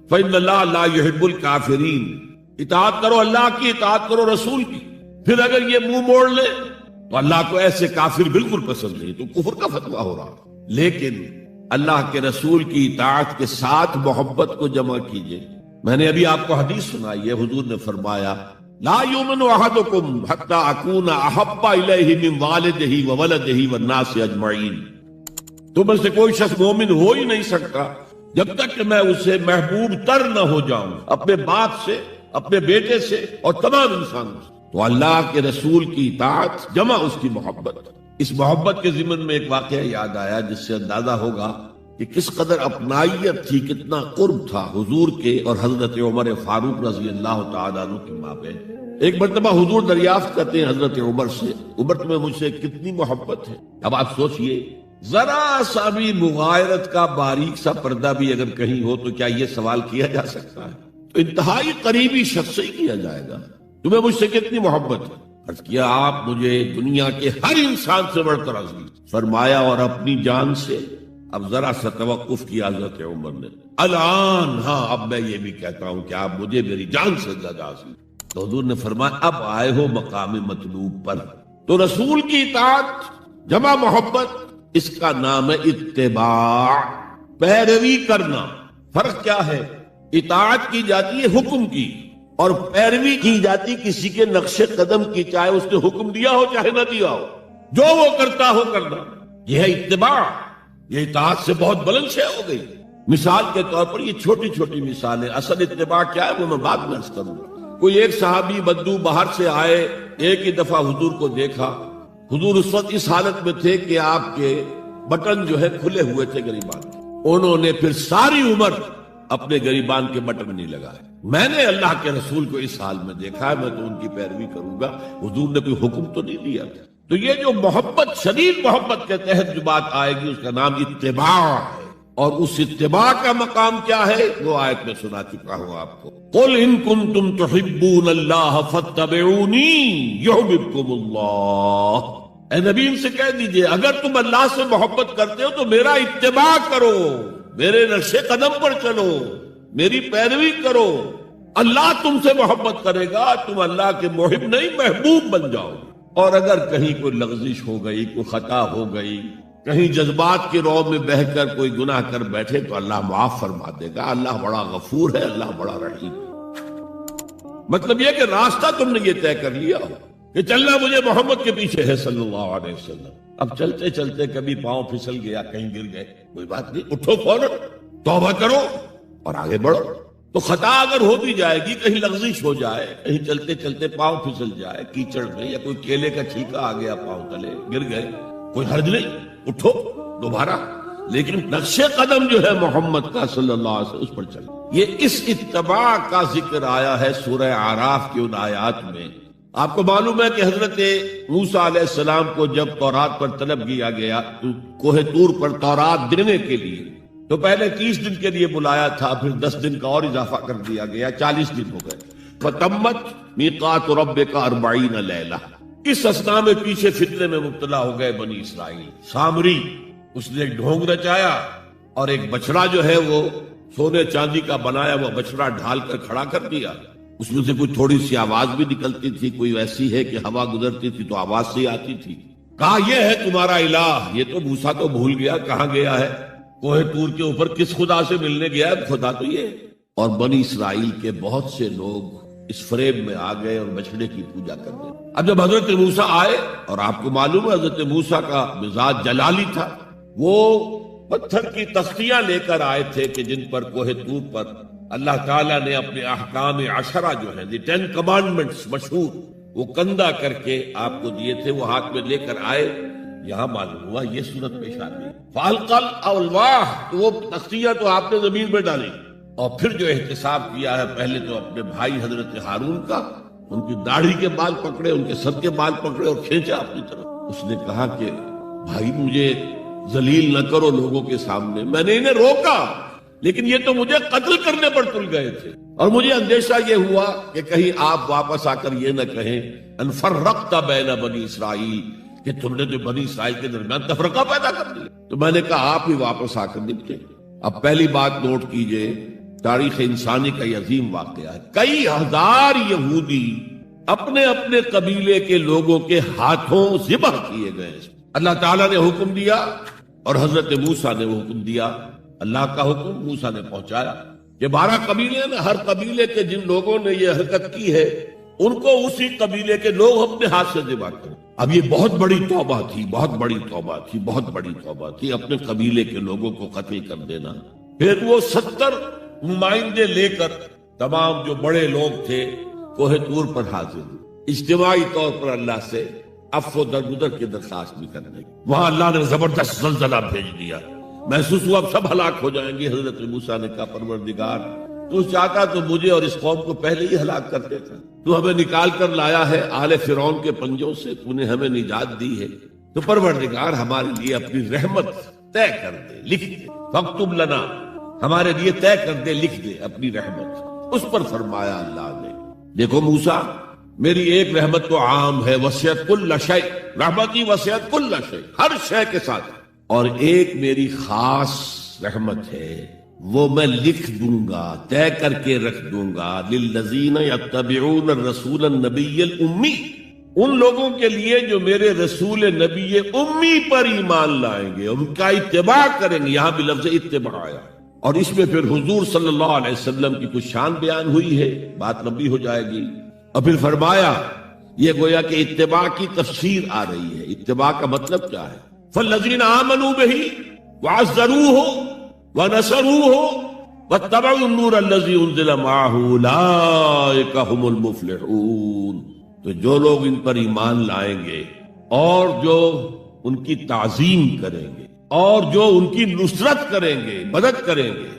فإن اللہ لا يحب الکافرین. اطاعت کرو اللہ کی, اطاعت کرو رسول کی. پھر اگر یہ منہ موڑ لے تو اللہ کو ایسے کافر بالکل پسند نہیں, تو کفر کا فتویٰ ہو رہا. لیکن اللہ کے رسول کی اطاعت کے ساتھ محبت کو جمع کیجئے. میں نے ابھی آپ کو حدیث سنائی ہے, حضور نے فرمایا لا یؤمن احدکم حتی اکون احب الیہ من والدہ وولدہ والناس اجمعین. تم میں سے کوئی شخص مومن ہو ہی نہیں سکتا جب تک کہ میں اسے محبوب تر نہ ہو جاؤں, اپنے باپ سے, اپنے بیٹے سے اور تمام انسانوں سے. تو اللہ کے رسول کی اطاعت جمع اس کی محبت. اس محبت کے ضمن میں ایک واقعہ یاد آیا جس سے اندازہ ہوگا کہ کس قدر اپنائیت تھی, کتنا قرب تھا حضور کے اور حضرت عمر فاروق رضی اللہ تعالیٰ عنہ کے مابین. ایک مرتبہ حضور دریافت کرتے ہیں حضرت عمر سے, عمر تمہیں مجھ سے کتنی محبت ہے؟ اب آپ سوچئے, ذرا سا بھی مغایرت کا باریک سا پردہ بھی اگر کہیں ہو تو کیا یہ سوال کیا جا سکتا ہے؟ تو انتہائی قریبی شخص سے ہی کیا جائے گا, تمہیں مجھ سے کتنی محبت ہے؟ عرض کیا آپ مجھے دنیا کے ہر انسان سے بڑھ کر عزیز. فرمایا اور اپنی جان سے؟ اب ذرا سا توقف کیا حضرت عمر نے, الان ہاں اب میں یہ بھی کہتا ہوں کہ آپ مجھے میری جان سے زیادہ عزیز. تو حضور نے فرمایا اب آئے ہو مقام مطلوب پر. تو رسول کی اطاعت جمع محبت, اس کا نام ہے اتباع, پیروی کرنا. فرق کیا ہے؟ اطاعت کی جاتی ہے حکم کی, اور پیروی کی جاتی کسی کے نقش قدم کی, چاہے اس نے حکم دیا ہو چاہے نہ دیا ہو, جو وہ کرتا ہو کرنا. یہ ہے اتباع. یہ اطاعت سے بہت بلند شے ہو گئی. مثال کے طور پر یہ چھوٹی چھوٹی مثالیں, اصل اتباع کیا ہے وہ میں بعد میں عرض کروں. کوئی ایک صحابی بدو باہر سے آئے, ایک ہی دفعہ حضور کو دیکھا. حضور اس وقت اس حالت میں تھے کہ آپ کے بٹن جو ہے کھلے ہوئے تھے گریبان کے. انہوں نے پھر ساری عمر اپنے گریبان کے بٹن نہیں لگائے. میں نے اللہ کے رسول کو اس حال میں دیکھا ہے, میں تو ان کی پیروی کروں گا. حضور نے کوئی حکم تو نہیں دیا تھا. تو یہ جو محبت, شدید محبت کے تحت جو بات آئے گی اس کا نام اتباع ہے. اور اس اتباع کا مقام کیا ہے وہ آیت میں سنا چکا ہوں آپ کو. قل ان کنتم تحبون اللہ فاتبعونی یحببکم اللہ. اے نبی ان سے کہہ دیجئے اگر تم اللہ سے محبت کرتے ہو تو میرا اتباع کرو, میرے نقش قدم پر چلو, میری پیروی کرو. اللہ تم سے محبت کرے گا, تم اللہ کے محب نہیں محبوب بن جاؤ. اور اگر کہیں کوئی لغزش ہو گئی, کوئی خطا ہو گئی, کہیں جذبات کے رو میں بہہ کر کوئی گناہ کر بیٹھے تو اللہ معاف فرما دے گا. اللہ بڑا غفور ہے, اللہ بڑا رحیم ہے. مطلب یہ کہ راستہ تم نے یہ طے کر لیا ہو کہ چلنا مجھے محمد کے پیچھے ہے صلی اللہ علیہ وسلم. اب چلتے چلتے کبھی پاؤں پھسل گیا، کہیں گر گئے، کوئی بات نہیں، اٹھو فوراً، توبہ کرو اور آگے بڑھو. تو خطا اگر ہو بھی جائے گی، کہیں لغزش ہو جائے، کہیں چلتے چلتے پاؤں پھسل جائے کیچڑ میں، یا کوئی کیلے کا چھلکا آ گیا پاؤں تلے، گر گئے، کوئی حرج نہیں، اٹھو دوبارہ. لیکن نقش قدم جو ہے محمد کا صلی اللہ علیہ وسلم، اس پر چل. یہ اس اتباع کا ذکر آیا ہے سورہ اعراف کی ان آیات میں. آپ کو معلوم ہے کہ حضرت موسیٰ علیہ السلام کو جب تورات پر طلب کیا گیا کوہ طور پر تورات دینے کے لیے، تو پہلے 30 دن کے لیے بلایا تھا، پھر 10 دن کا اور اضافہ کر دیا گیا، 40 دن ہو گئے. فَتَمَّتْ مِيقَاتُ رَبِّكَ 40 لَيْلَةً. اس اثنا میں پیچھے فتنے میں مبتلا ہو گئے بنی اسرائیل. سامری، اس نے ایک ڈھونگ رچایا اور ایک بچڑا جو ہے وہ سونے چاندی کا بنایا وہ بچڑا ڈھال کر کھڑا کر دیا. اس میں سے کوئی تھوڑی سی آواز بھی نکلتی تھی، کوئی ایسی ہے کہ ہوا گزرتی تھی تو آواز سے آتی تھی. کہا یہ ہے تمہارا الہ. یہ تو موسیٰ تو بھول گیا کہاں گیا ہے، کوہ طور کے اوپر کس خدا سے ملنے گیا ہے، خدا تو یہ. اور بنی اسرائیل کے بہت سے لوگ اس فریب میں آ گئے اور بچڑے کی پوجا کرنے. اب جب حضرت موسیٰ آئے، اور آپ کو معلوم ہے حضرت موسیٰ کا مزاج جلالی تھا، وہ پتھر کی تختیاں لے کر آئے تھے کہ جن پر کوہ طور پر اللہ تعالیٰ نے اپنے احکام 10 جو ہیں، 10 کمانڈمنٹس مشہور، وہ کندہ کر کے آپ کو دیے تھے، وہ ہاتھ میں لے کر آئے. یہاں معلوم ہوا یہ صورت پیش آ گئی. فَأَلْقَى الْأَلْوَاحَ، وہ تختیاں تو آپ نے زمین میں ڈالی، اور پھر جو احتساب کیا ہے، پہلے تو اپنے بھائی حضرت ہارون کا، ان کی داڑھی کے بال پکڑے، ان کے سر کے بال پکڑے اور کھینچا اپنی طرف. اس نے کہا کہ بھائی مجھے ذلیل نہ کرو لوگوں کے سامنے، میں نے انہیں روکا لیکن یہ تو مجھے قتل کرنے پر تل گئے تھے. اور مجھے اندیشہ یہ ہوا کہ کہیں آپ واپس آ کر یہ نہ کہیں ان فرقت بین بنی اسرائیل، کہ تم نے جو بنی اسرائیل کے درمیان تفرقہ پیدا کر دیا. تو میں نے کہا آپ ہی واپس آ کر نپٹے. اب پہلی بات نوٹ کیجئے، تاریخ انسانی کا یہ عظیم واقعہ ہے. کئی ہزار یہودی اپنے اپنے قبیلے کے لوگوں کے ہاتھوں ذبح کیے گئے. اللہ تعالیٰ نے حکم دیا اور حضرت موسیٰ نے وہ حکم دیا. اللہ کا حکم موسیٰ نے پہنچایا کہ 12 قبیلے ہیں، ہر قبیلے کے جن لوگوں نے یہ حرکت کی ہے ان کو اسی قبیلے کے لوگ اپنے ہاتھ سے ذبح کریں. اب یہ بہت بڑی توبہ تھی، بہت بڑی توبہ تھی، بہت بڑی توبہ تھی، اپنے قبیلے کے لوگوں کو قتل کر دینا. پھر وہ 70 نمائندے لے کر تمام جو بڑے لوگ تھے کوہ طور پر حاضر ہوئے، اجتماعی طور پر اللہ سے عفو درگزر کی درخواست بھی کرنے. وہاں اللہ نے زبردست زلزلہ بھیج دیا، محسوس ہوا اب سب ہلاک ہو جائیں گے. حضرت موسیٰ نے کہا پروردگار تو چاہتا تو مجھے اور اس قوم کو پہلے ہی ہلاک کر دیتا، تو ہمیں نکال کر لایا ہے آل فرعون کے پنجوں سے، تو نے ہمیں نجات دی ہے، تو پروردگار ہمارے لیے اپنی رحمت طے کر دے، لکھ دے. فاکتب لنا، ہمارے لیے طے کر دے، لکھ دے اپنی رحمت. اس پر فرمایا اللہ نے دیکھو موسیٰ، میری ایک رحمت تو عام ہے، وسعت کل شیء، رحمتی وسعت کل شیء، ہر شے کے ساتھ، اور ایک میری خاص رحمت ہے، وہ میں لکھ دوں گا، طے کر کے رکھ دوں گا. للذین یتبعون الرسول النبی الامی، ان لوگوں کے لیے جو میرے رسول نبی امی پر ایمان لائیں گے، ان کا اتباع کریں گے. یہاں بھی لفظ اتباع آیا، اور اس میں پھر حضور صلی اللہ علیہ وسلم کی کچھ شان بیان ہوئی ہے، بات لمبی ہو جائے گی. اور پھر فرمایا یہ گویا کہ اتباع کی تفسیر آ رہی ہے. اتباع کا مطلب کیا ہے؟ فالذین آمنوا بہ وعزروہ ونصروہ واتبعوا النور الذی انزل معہ اولئک هم المفلحون. تو جو لوگ ان پر ایمان لائیں گے اور جو ان کی تعظیم کریں گے اور جو ان کی نصرت کریں گے، مدد کریں گے،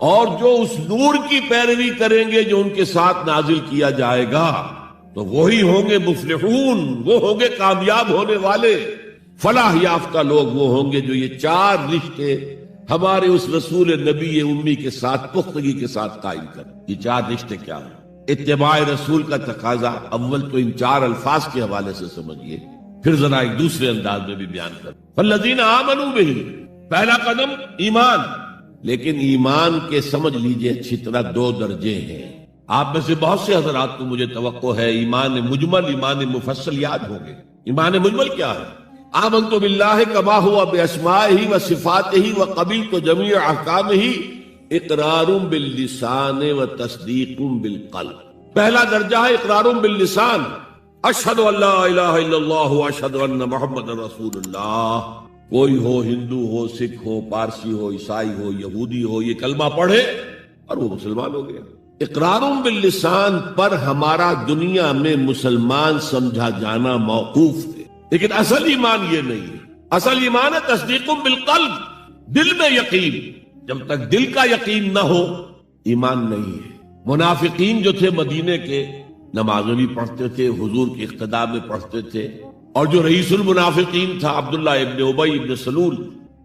اور جو اس نور کی پیروی کریں گے جو ان کے ساتھ نازل کیا جائے گا، تو وہی ہوں گے مفلحون، وہ ہوں گے کامیاب ہونے والے. فلاح یافتہ لوگ وہ ہوں گے جو یہ 4 رشتے ہمارے اس رسول نبی امی کے ساتھ پختگی کے ساتھ قائم کریں. یہ 4 رشتے کیا ہیں؟ اتباع رسول کا تقاضا اول تو ان 4 الفاظ کے حوالے سے سمجھیے، پھر ذرا ایک دوسرے انداز میں بھی بیان کریں. فالذین آمنوا بہ، پہلا قدم ایمان. لیکن ایمان کے سمجھ لیجئے اچھی طرح 2 درجے ہیں. آپ میں سے بہت سے حضرات کو مجھے توقع ہے ایمان مجمل، ایمان مفصل یاد ہوں گے. ایمان مجمل کیا ہے؟ آمنت باللہ کما ہوا باسمائہ وصفاتہ وقبلت جمیع احکامہ اقرار باللسان وتصدیق بالقلب. پہلا درجہ ہے اقرار باللسان، اشہد ان لا الہ الا اللہ و اشہد ان محمد رسول اللہ. کوئی ہو، ہندو ہو، سکھ ہو، پارسی ہو، عیسائی ہو، یہودی ہو، یہ کلمہ پڑھے اور وہ مسلمان ہو گیا. اقرار باللسان پر ہمارا دنیا میں مسلمان سمجھا جانا موقوف ہے، لیکن اصل ایمان یہ نہیں ہے. اصل ایمان ہے تصدیق بالقلب، دل میں یقین. جب تک دل کا یقین نہ ہو ایمان نہیں ہے. منافقین جو تھے مدینے کے، نمازیں بھی پڑھتے تھے، حضور کے اقتداء میں پڑھتے تھے، اور جو رئیس المنافقین تھا عبداللہ ابن ابی ابن سلول،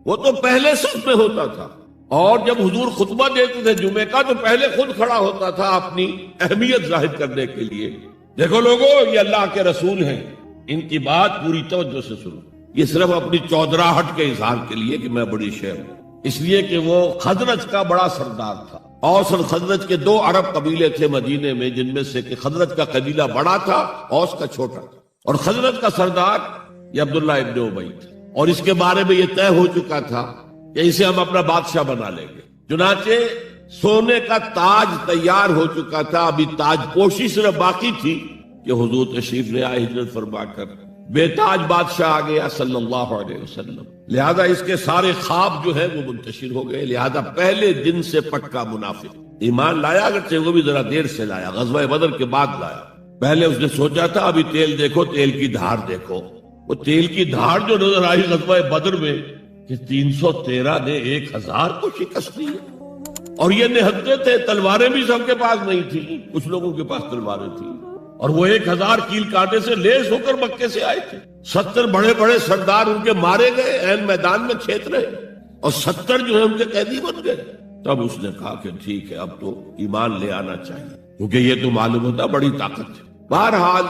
وہ تو پہلے صف میں ہوتا تھا، اور جب حضور خطبہ دیتے تھے جمعے کا تو پہلے خود کھڑا ہوتا تھا اپنی اہمیت ظاہر کرنے کے لیے. دیکھو لوگوں، یہ اللہ کے رسول ہیں، ان کی بات پوری توجہ سے سنو. یہ صرف اپنی چودراہٹ کے اظہار کے لیے کہ میں بڑی شے ہوں، اس لیے کہ وہ خزرج کا بڑا سردار تھا. اوس اور خزرج کے 2 عرب قبیلے تھے مدینے میں، جن میں سے کہ خزرج کا قبیلہ بڑا تھا، اوس کا چھوٹا تھا، اور خزرج کا سردار یہ عبداللہ ابن ابی تھا. اور اس کے بارے میں یہ طے ہو چکا تھا کہ اسے ہم اپنا بادشاہ بنا لیں گے. چنانچہ سونے کا تاج تیار ہو چکا تھا، ابھی تاج پوشی صرف باقی تھی کہ حضور تشریف لے آئے ہجرت فرما کر. بے تاج بادشاہ آ گیا صلی اللہ علیہ وسلم. لہذا اس کے سارے خواب جو ہیں وہ منتشر ہو گئے. لہذا پہلے دن سے پکا منافق ایمان لایا، اگرچہ وہ بھی ذرا دیر سے لایا، غزوہ بدر کے بعد لایا. پہلے اس نے سوچا تھا ابھی تیل دیکھو، تیل کی دھار دیکھو. وہ تیل کی دھار جو نظر آئی غزوہ بدر میں کہ 313 نے 1000 کو شکست دی. اور یہ نہتے تھے، تلواریں بھی سب کے پاس نہیں تھی، کچھ لوگوں کے پاس تلواریں تھیں، اور وہ 1000 کیل کانٹے سے لیس ہو کر مکے سے آئے تھے. 70 بڑے بڑے سردار ان کے مارے گئے، عین میدان میں کھیت رہے، اور 70 جو ہے ان کے قیدی بن گئے. تب اس نے کہا کہ ٹھیک ہے، اب تو ایمان لے آنا چاہیے، کیونکہ یہ تو معلوم ہوتا بڑی طاقت ہے. بہرحال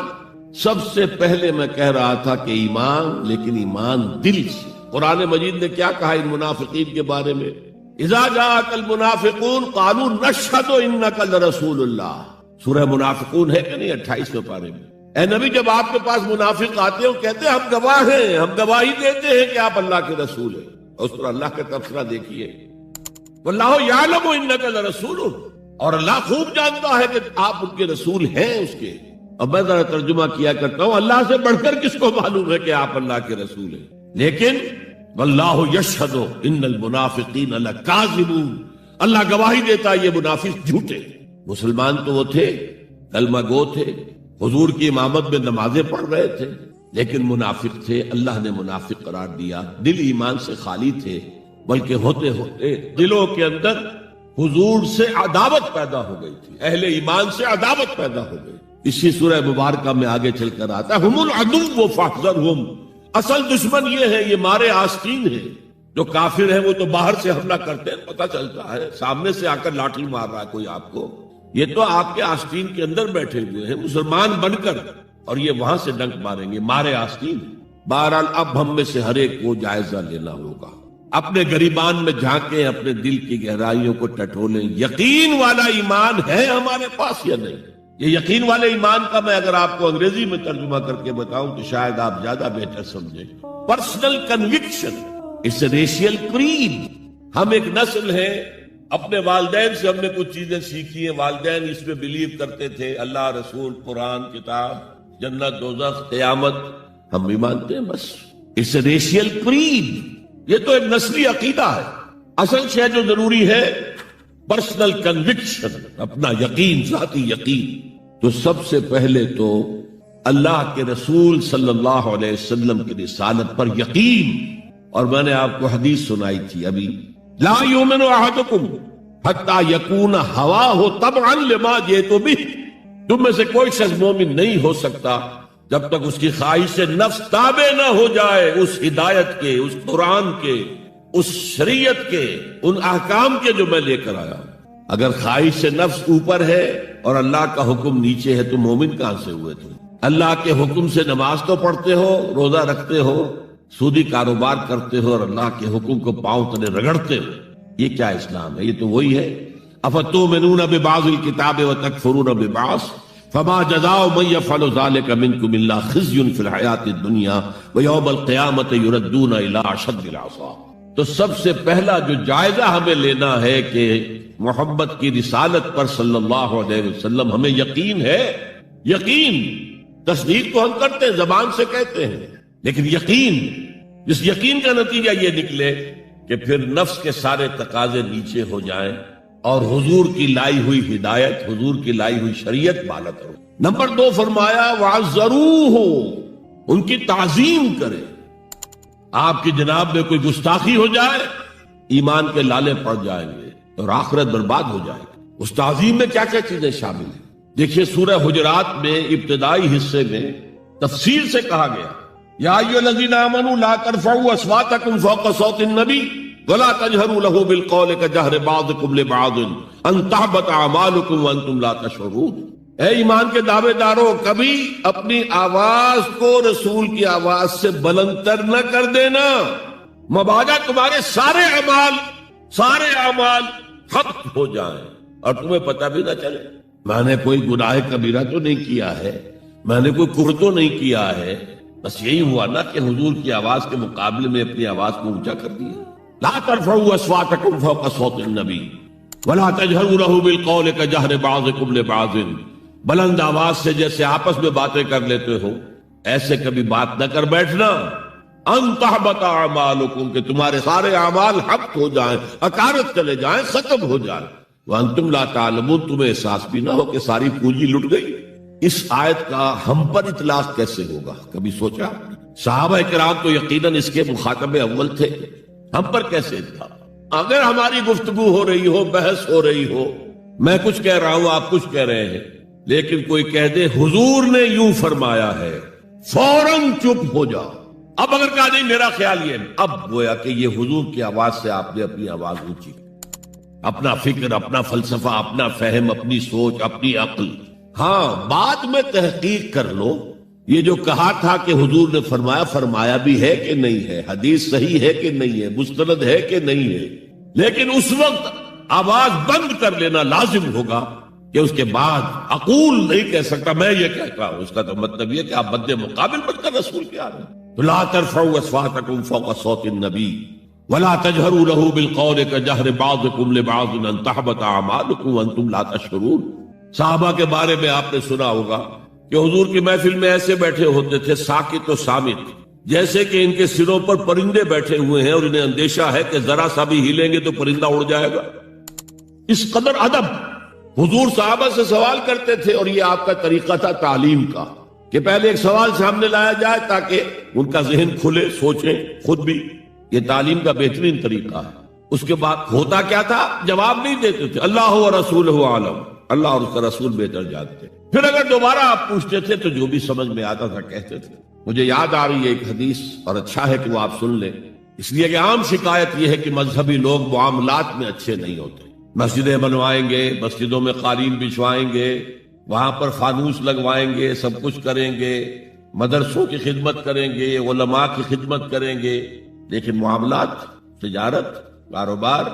سب سے پہلے میں کہہ رہا تھا کہ ایمان، لیکن ایمان دل سے. قرآن مجید نے کیا کہا ان منافقین کے بارے میں؟ اذا جاءک المنافقون قالوا نشهد انک لرسول اللہ. سورہ منافقون ہے کہ نہیں 28ویں پارے میں. اے نبی، جب آپ کے پاس منافق آتے ہیں وہ کہتے ہیں ہم گواہ ہیں، ہم گواہی دیتے ہیں کہ آپ اللہ کے رسول ہیں. اور اس پر اللہ کا تبصرہ دیکھیے، واللہ یعلم انک لرسول، اور اللہ خوب جانتا ہے کہ آپ ان کے رسول ہیں اس کے. اب میں ذرا ترجمہ کیا کرتا ہوں، اللہ سے بڑھ کر کس کو معلوم ہے کہ آپ اللہ کے رسول ہیں. لیکن واللہ یشہد ان المنافقین لکاذبون، اللہ گواہی دیتا یہ منافق جھوٹے. مسلمان تو وہ تھے، کلمہ گو تھے، حضور کی امامت میں نمازیں پڑھ رہے تھے، لیکن منافق تھے. اللہ نے منافق قرار دیا. دل ایمان سے خالی تھے، بلکہ ہوتے ہوتے دلوں کے اندر حضور سے عداوت پیدا ہو گئی تھی، اہل ایمان سے عداوت پیدا ہو گئی. اسی سورہ مبارکہ میں آگے چل کر آتا ہے ہم العدو فاحذرہم. اصل دشمن یہ ہے، یہ مارے آستین ہے. جو کافر ہیں وہ تو باہر سے حملہ کرتے ہیں، پتہ چلتا ہے، سامنے سے آ کر لاٹھی مار رہا ہے کوئی آپ کو. یہ تو آپ کے آستین کے اندر بیٹھے ہوئے ہیں مسلمان بن کر، اور یہ وہاں سے ڈنک ماریں گے، مارے آستین. بہرحال اب ہم میں سے ہر ایک کو جائزہ لینا ہوگا. اپنے گریبان میں جھانکیں، اپنے دل کی گہرائیوں کو ٹٹولیں. یقین والا ایمان ہے ہمارے پاس یا نہیں؟ یہ یقین والے ایمان کا میں اگر آپ کو انگریزی میں ترجمہ کر کے بتاؤں تو شاید آپ زیادہ بہتر سمجھیں. Personal conviction, it's a racial creed. ہم ایک نسل ہے، اپنے والدین سے ہم نے کچھ چیزیں سیکھی ہیں، والدین اس میں بلیو کرتے تھے، اللہ، رسول، قرآن، کتاب، جنت، دوزخ، قیامت، ہم بھی مانتے ہیں. بس اٹس اے ریشیل کریڈ. یہ تو ایک نسلی عقیدہ ہے. اصل شے جو ضروری ہے پرسنل کنوکشن، اپنا یقین، ذاتی یقین. تو سب سے پہلے تو اللہ کے رسول صلی اللہ علیہ وسلم کی رسالت پر یقین. اور میں نے آپ کو حدیث سنائی تھی ابھی، لا یؤمن احدکم حتی یکون ہواہ تبعا لما جئت بہ. تم میں سے کوئی شخص مومن نہیں ہو سکتا جب تک اس کی خواہش نفس تابع نہ ہو جائے اس ہدایت کے، اس قرآن کے، اس شریعت کے، ان احکام کے جو میں لے کر آیا. اگر خواہش نفس اوپر ہے اور اللہ کا حکم نیچے ہے تو مومن کہاں سے ہوئے تم؟ اللہ کے حکم سے نماز تو پڑھتے ہو، روزہ رکھتے ہو، سودی کاروبار کرتے ہو، اور اللہ کے حکم کو پاؤں تلے رگڑتے ہو. یہ کیا اسلام ہے؟ یہ تو وہی ہے. افتؤمنون ببعض الکتاب وتکفرون ببعض فما جزاء من يفعل ذلك منكم الا خزي في الحياة الدنيا ويوم القيامة يردون الى اشد العذاب. تو سب سے پہلا جو جائزہ ہمیں لینا ہے کہ محمد کی رسالت پر صلی اللہ علیہ وسلم ہمیں یقین ہے. یقین تصدیق تو ہم کرتے ہیں، زبان سے کہتے ہیں، لیکن یقین، جس یقین کا نتیجہ یہ نکلے کہ پھر نفس کے سارے تقاضے نیچے ہو جائیں اور حضور کی لائی ہوئی ہدایت، حضور کی لائی ہوئی شریعت بالا کرو۔ نمبر 2 فرمایا وَعَزَّرُوهُ، ان کی تعظیم کرے۔ آپ کی جناب میں کوئی گستاخی ہو جائے، ایمان کے لالے پڑ جائیں گے اور آخرت برباد ہو جائے گی۔ اس تعظیم میں کیا کیا چیزیں شامل ہیں؟ دیکھیے سورہ حجرات میں ابتدائی حصے میں تفصیل سے کہا گیا یا ایھا الذین آمنوا لا ترفعوا اصواتکم فوق صوت النبی ولا تجهروا له بالقول كجهر بعضکم لبعض ان تحبط اعمالکم وانتم لا تشعرون۔ اے ایمان کے دعوے دارو، کبھی اپنی آواز کو رسول کی آواز سے بلند تر نہ کر دینا، مبادا تمہارے سارے اعمال حق ہو جائیں اور تمہیں پتہ بھی نہ چلے۔ میں نے کوئی گناہ کبیرہ تو نہیں کیا ہے، میں نے کوئی کفر تو نہیں کیا ہے، بس یہی ہوا نا کہ حضور کی آواز کے مقابلے میں اپنی آواز کو اونچا کر دیا۔ لا ترفعوا اصواتکم فوق صوت النبی ولا تجهروا له بالقول كجهر بعضکم لبعض، بلند آواز سے جیسے آپس میں باتیں کر لیتے ہو ایسے کبھی بات نہ کر بیٹھنا۔ ان تحبط اعمالکم، کہ تمہارے سارے اعمال حبط ہو جائیں، اکارت چلے جائیں، ختم ہو جائیں۔ وانتم لا تعلمون، تمہیں احساس بھی نہ ہو کہ ساری پونجی لٹ گئی۔ اس آیت کا ہم پر اطلاق کیسے ہوگا؟ کبھی سوچا؟ صحابہ کرام تو یقیناً اس کے مخاطب اول تھے، ہم پر کیسے تھا؟ اگر ہماری گفتگو ہو رہی ہو، بحث ہو رہی ہو، میں کچھ کہہ رہا ہوں، آپ کچھ کہہ رہے ہیں، لیکن کوئی کہہ دے حضور نے یوں فرمایا ہے، فوراً چپ ہو جاؤ۔ اب اگر کہا نہیں میرا خیال یہ، اب گویا کہ یہ حضور کی آواز سے آپ نے اپنی آواز اونچی، اپنا فکر، اپنا فلسفہ، اپنا فہم، اپنی سوچ، اپنی عقل۔ ہاں بعد میں تحقیق کر لو، یہ جو کہا تھا کہ حضور نے فرمایا بھی ہے کہ نہیں ہے، حدیث صحیح ہے کہ نہیں ہے، مستند ہے کہ نہیں ہے، لیکن اس وقت آواز بند کر لینا لازم ہوگا کہ اس کے بعد اقول نہیں کہہ سکتا میں یہ کہتا ہوں۔ اس کا تو مطلب یہ کہ آپ بد مقابل بن کر رسول کے آ رہے ہیں۔ تو لا ترفعوا اصواتکم فوق صوت النبی ولا تجهروا له بالقول كجهر بعضكم لبعض ان تحبط اعمالكم وانتم لا تشعرون۔ صحابہ کے بارے میں آپ نے سنا ہوگا کہ حضور کی محفل میں ایسے بیٹھے ہوتے تھے ساکت و صامت، جیسے کہ ان کے سروں پر پرندے بیٹھے ہوئے ہیں اور انہیں اندیشہ ہے کہ ذرا سا بھی ہلیں گے تو پرندہ اڑ جائے گا۔ اس قدر ادب حضور صحابہ سے سوال کرتے تھے، اور یہ آپ کا طریقہ تھا تعلیم کا کہ پہلے ایک سوال سامنے لایا جائے تاکہ ان کا ذہن کھلے، سوچیں خود بھی۔ یہ تعلیم کا بہترین طریقہ ہے۔ اس کے بعد ہوتا کیا تھا؟ جواب نہیں دیتے تھے، اللہ و رسولہ عالم، اللہ اور اس کا رسول بہتر جانتے۔ پھر اگر دوبارہ آپ پوچھتے تھے تو جو بھی سمجھ میں آتا تھا کہتے تھے۔ مجھے یاد آ رہی ہے ایک حدیث، اور اچھا ہے کہ وہ آپ سن لیں، اس لیے کہ عام شکایت یہ ہے کہ مذہبی لوگ معاملات میں اچھے نہیں ہوتے۔ مسجدیں بنوائیں گے، مسجدوں میں قالین بچھوائیں گے، وہاں پر فانوس لگوائیں گے، سب کچھ کریں گے، مدرسوں کی خدمت کریں گے، علماء کی خدمت کریں گے، لیکن معاملات، تجارت، کاروبار،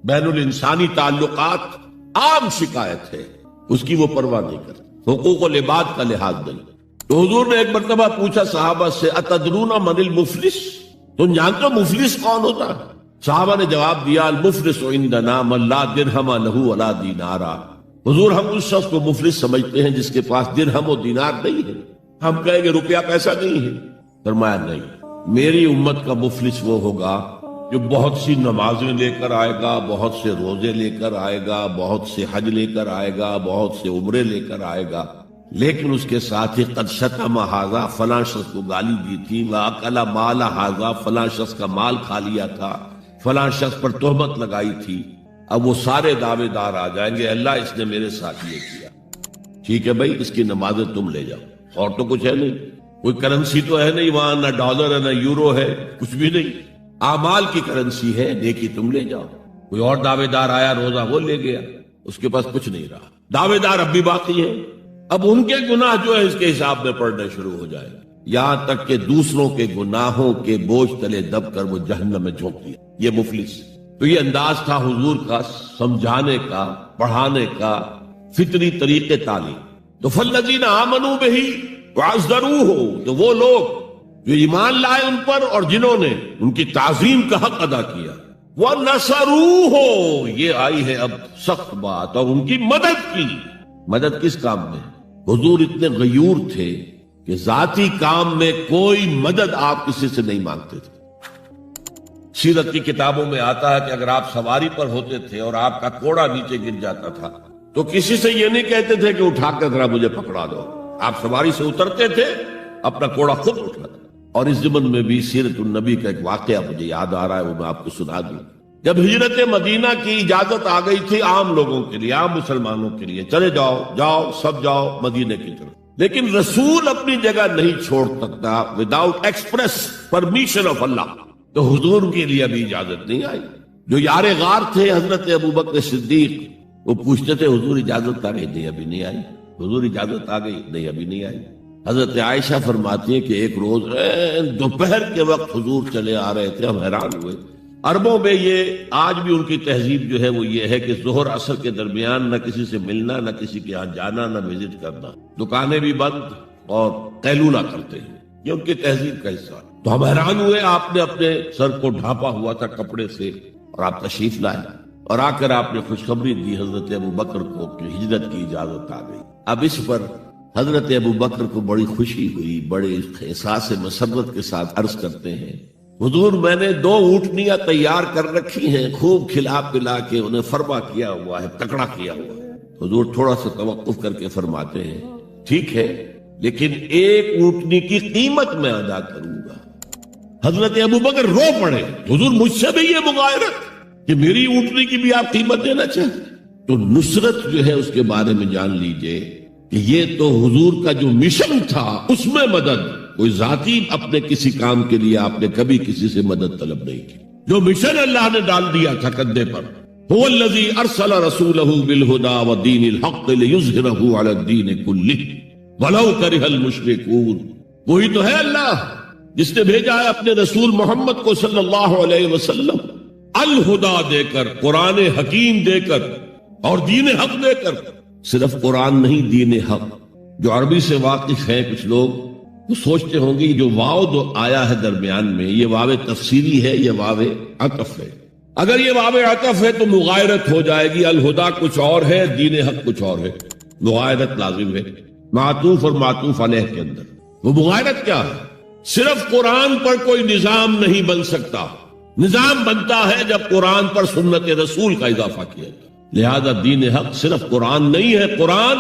بین الانسانی تعلقات عام شکایت ہے، اس کی وہ پرواہ نہیں کرتے، حقوق العباد کا لحاظ نہیں۔ تو حضور نے ایک مرتبہ پوچھا صحابہ سے، اتدرون من المفلس، تم جانتے ہو مفلس کون ہوتا ہے؟ صحابہ نے جواب دیا، المفلس عندنا من لا درہم لہ ولا دینارا۔ حضور ہم اس شخص کو مفلس سمجھتے ہیں جس کے پاس درہم و دینار نہیں ہے۔ ہم کہیں گے روپیہ پیسہ نہیں ہے، فرمایا نہیں، میری امت کا مفلس وہ ہوگا جو بہت سی نمازیں لے کر آئے گا، بہت سے روزے لے کر آئے گا، بہت سے حج لے کر آئے گا، بہت سے عمرے لے کر آئے گا، لیکن اس کے ساتھ ہی قد شتم ھذا، فلاں شخص کو گالی دی تھی، واکل مال ھذا، فلاں شخص کا مال کھا لیا تھا، فلاں شخص پر تہمت لگائی تھی۔ اب وہ سارے دعوے دار آ جائیں گے، اللہ اس نے میرے ساتھ یہ کیا، ٹھیک ہے بھائی اس کی نمازیں تم لے جاؤ، اور تو کچھ ہے نہیں، کوئی کرنسی تو ہے نہیں وہاں، نہ ڈالر ہے نہ یورو ہے، کچھ بھی نہیں، اعمال کی کرنسی ہے، نیکی تم لے جاؤ۔ کوئی اور دعوے دار آیا، روزہ وہ لے گیا، اس کے پاس کچھ نہیں رہا۔ دعوے دار اب بھی باقی ہیں، اب ان کے گناہ جو ہے اس کے حساب میں پڑنے شروع ہو جائے گا، یہاں تک کہ دوسروں کے گناہوں کے بوجھ تلے دب کر وہ جہنم میں جھونک دیا۔ یہ مفلس۔ تو یہ انداز تھا حضور کا سمجھانے کا، پڑھانے کا، فطری طریقے تعلیم۔ تو فالذین آمنوا بہ وعزروہ، تو وہ لوگ جو ایمان لائے ان پر اور جنہوں نے ان کی تعظیم کا حق ادا کیا، وَنَصَرُوهُ، یہ آئی ہے اب سخت بات، اور ان کی مدد کی۔ مدد کس کام میں؟ حضور اتنے غیور تھے کہ ذاتی کام میں کوئی مدد آپ کسی سے نہیں مانگتے تھے۔ سیرت کی کتابوں میں آتا ہے کہ اگر آپ سواری پر ہوتے تھے اور آپ کا کوڑا نیچے گر جاتا تھا تو کسی سے یہ نہیں کہتے تھے کہ اٹھا کر ذرا مجھے پکڑا دو، آپ سواری سے اترتے تھے، اپنا کوڑا خود اٹھاتے۔ اور اس ضمن میں بھی سیرت النبی کا ایک واقعہ مجھے یاد آ رہا ہے، وہ میں آپ کو سنا دوں۔ جب ہجرت مدینہ کی اجازت آ گئی تھی عام لوگوں کے لیے، عام مسلمانوں کے لیے، چلے جاؤ جاؤ سب جاؤ مدینہ کی طرف، لیکن رسول اپنی جگہ نہیں چھوڑ سکتا وداؤٹ ایکسپریس پرمیشن آف اللہ، تو حضور کے لیے ابھی اجازت نہیں آئی۔ جو یار غار تھے حضرت ابوبکر صدیق، وہ پوچھتے تھے حضور اجازت آ گئی؟ نہیں ابھی نہیں آئی۔ حضور اجازت آ گئی؟ نہیں ابھی نہیں آئی۔ حضرت عائشہ فرماتی ہیں کہ ایک روز دوپہر کے وقت حضور چلے آ رہے تھے، ہم حیران ہوئے۔ عربوں میں یہ آج بھی ان کی تہذیب جو ہے وہ یہ ہے کہ ظہر عصر کے درمیان نہ کسی سے ملنا، نہ کسی کے ہاں جانا، نہ وزٹ کرنا، دکانیں بھی بند اور قیلولہ کرتے ہیں، یہ ان کی تہذیب کا حصہ ہے۔ تو ہم حیران ہوئے، آپ نے اپنے سر کو ڈھانپا ہوا تھا کپڑے سے اور آپ تشریف لائے اور آ کر آپ نے خوشخبری دی حضرت ابوبکر کو کہ ہجرت کی اجازت آ گئی۔ اب اس پر حضرت ابوبکر کو بڑی خوشی ہوئی، بڑے احساس مسرت کے ساتھ عرض کرتے ہیں حضور میں نے 2 اونٹنیاں تیار کر رکھی ہیں، خوب کھلا پلا کے انہیں فرما کیا ہوا ہے، تکڑا کیا ہوا ہے۔ حضور تھوڑا سا توقف کر کے فرماتے ہیں ٹھیک ہے لیکن 1 اونٹنی کی قیمت میں ادا کروں گا۔ حضرت ابوبکر رو پڑے، حضور مجھ سے بھی یہ مغایرت کہ میری اونٹنی کی بھی آپ قیمت دینا چاہتے؟ تو نصرت جو ہے اس کے بارے میں جان لیجئے کہ یہ تو حضور کا جو مشن تھا اس میں مدد، کوئی ذاتی اپنے کسی کام کے لیے آپ نے کبھی کسی سے مدد طلب نہیں کی۔ جو مشن اللہ نے ڈال دیا تھا کندھے پر، هو الذی ارسل رسولہ بالہدی ودین الحق لیظہرہ علی الدین کلہ ولو کرہ المشرکون، وہی تو ہے اللہ جس نے بھیجا ہے اپنے رسول محمد کو صلی اللہ علیہ وسلم الہدا دے کر، قرآن حکیم دے کر اور دین حق دے کر۔ صرف قرآن نہیں، دین حق۔ جو عربی سے واقف ہیں کچھ لوگ وہ سوچتے ہوں گے جو واو جو آیا ہے درمیان میں، یہ واو تفصیلی ہے، یہ واو عطف ہے۔ اگر یہ واو عطف ہے تو مغایرت ہو جائے گی، الہدا کچھ اور ہے، دین حق کچھ اور ہے، مغایرت لازم ہے معطوف اور معطوف علیہ کے اندر۔ وہ مغایرت کیا ہے؟ صرف قرآن پر کوئی نظام نہیں بن سکتا، نظام بنتا ہے جب قرآن پر سنت رسول کا اضافہ کیا جائے۔ لہذا دین حق صرف قرآن نہیں ہے، قرآن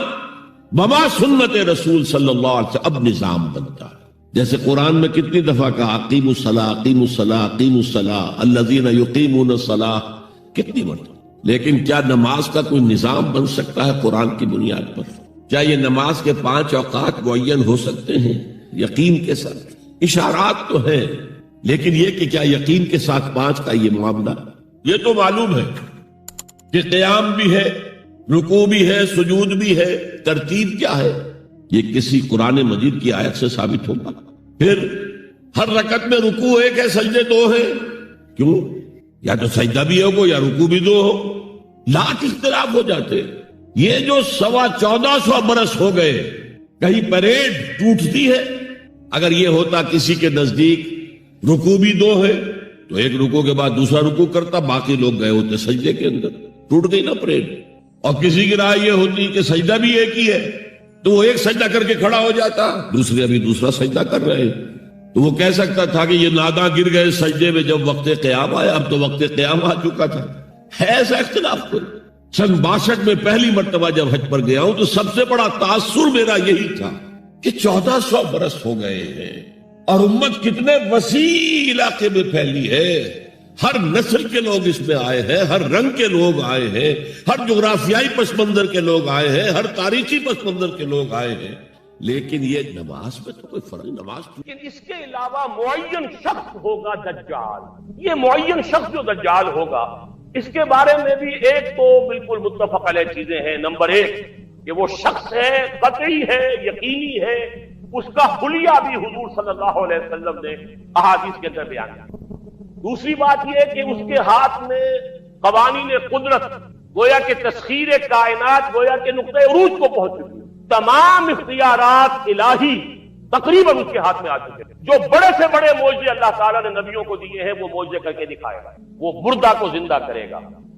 بما سنت رسول صلی اللہ علیہ وسلم اب نظام بنتا ہے۔ جیسے قرآن میں کتنی دفعہ کہا اقیموا الصلاۃ اقیموا الصلاۃ اقیموا الصلاۃ الذین یقیمون الصلاۃ، کتنی مرتبہ۔ لیکن کیا نماز کا کوئی نظام بن سکتا ہے قرآن کی بنیاد پر؟ کیا یہ نماز کے 5 اوقات معین ہو سکتے ہیں یقین کے ساتھ؟ اشارات تو ہیں، لیکن یہ کہ کیا یقین کے ساتھ 5 کا یہ معاملہ؟ یہ تو معلوم ہے کہ قیام بھی ہے، رکوع بھی ہے، سجود بھی ہے، ترتیب کیا ہے؟ یہ کسی قرآن مجید کی آیت سے ثابت ہوگا؟ پھر ہر رکعت میں رکوع 1 ہے، سجدے 2 ہیں، کیوں؟ یا تو سجدہ بھی ہو یا رکوع بھی 2 ہو، لاکھ اختلاف ہو جاتے۔ یہ جو 1450 برس ہو گئے، کہیں پریڈ ٹوٹتی ہے؟ اگر یہ ہوتا کسی کے نزدیک رکوع بھی 2 ہے تو ایک رکوع کے بعد دوسرا رکوع کرتا، باقی لوگ گئے ہوتے سجدے کے اندر، ٹوٹ گئی نا پریڈ۔ اور کسی کی رائے یہ ہوتی کہ سجدہ بھی ایک ہی ہے تو وہ ایک سجدہ کر کے کھڑا ہو جاتا، دوسرے ابھی دوسرا سجدہ کر رہے ہیں، تو وہ کہہ سکتا تھا کہ یہ ناداں گر گئے سجدے میں جب وقت قیام آیا، اب تو وقت قیام آ چکا تھا۔ ہے ایسا اختلاف کوئی؟ سن 62 میں پہلی مرتبہ جب حج پر گیا ہوں تو سب سے بڑا تاثر میرا یہی تھا کہ 1400 برس ہو گئے ہیں اور امت کتنے وسیع علاقے میں پھیلی ہے، ہر نسل کے لوگ اس میں آئے ہیں، ہر رنگ کے لوگ آئے ہیں، ہر جغرافیائی پس منظر کے لوگ آئے ہیں، ہر تاریخی پس منظر کے لوگ آئے ہیں، لیکن یہ نماز میں تو کوئی فرق نماز تو... لیکن اس کے علاوہ معین شخص ہوگا دجال، یہ معین شخص جو دجال ہوگا اس کے بارے میں بھی ایک تو بالکل متفق علیہ چیزیں ہیں۔ نمبر 1 کہ وہ شخص ہے، قطعی ہے، یقینی ہے، اس کا حلیہ بھی حضور صلی اللہ علیہ وسلم نے احادیث کے اندر بیان کیا۔ دوسری بات یہ کہ اس کے ہاتھ میں قوانین قدرت، گویا کہ تسخیر کائنات، گویا کہ نقطۂ عروج کو پہنچ چکی، تمام اختیارات الہی تقریباً اس کے ہاتھ میں آ چکے۔ جو بڑے سے بڑے معجزے اللہ تعالیٰ نے نبیوں کو دیے ہیں وہ معجزے کر کے دکھائے گا، وہ مردہ کو زندہ کرے گا،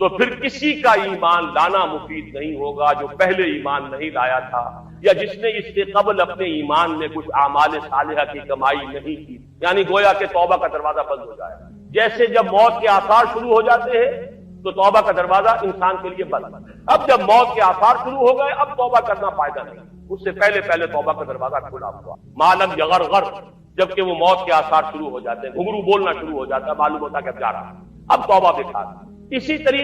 تو پھر کسی کا ایمان لانا مفید نہیں ہوگا جو پہلے ایمان نہیں لایا تھا، یا جس نے اس سے قبل اپنے ایمان میں کچھ اعمال صالحہ کی کمائی نہیں کی، یعنی گویا کہ توبہ کا دروازہ بند ہو جائے۔ جیسے جب موت کے آثار شروع ہو جاتے ہیں تو توبہ کا دروازہ انسان کے لیے بند ہے۔ اب جب موت کے آثار شروع ہو گئے اب توبہ کرنا فائدہ نہیں، اس سے پہلے توبہ کا دروازہ کھلا ہوا، معلوم یغرغر، جبکہ وہ موت کے آثار شروع ہو جاتے ہیں، گھنگرو بولنا شروع ہو جاتا ہے، معلوم ہوتا کہ اب جا رہا، اب توبہ بیکار۔ اسی طریقے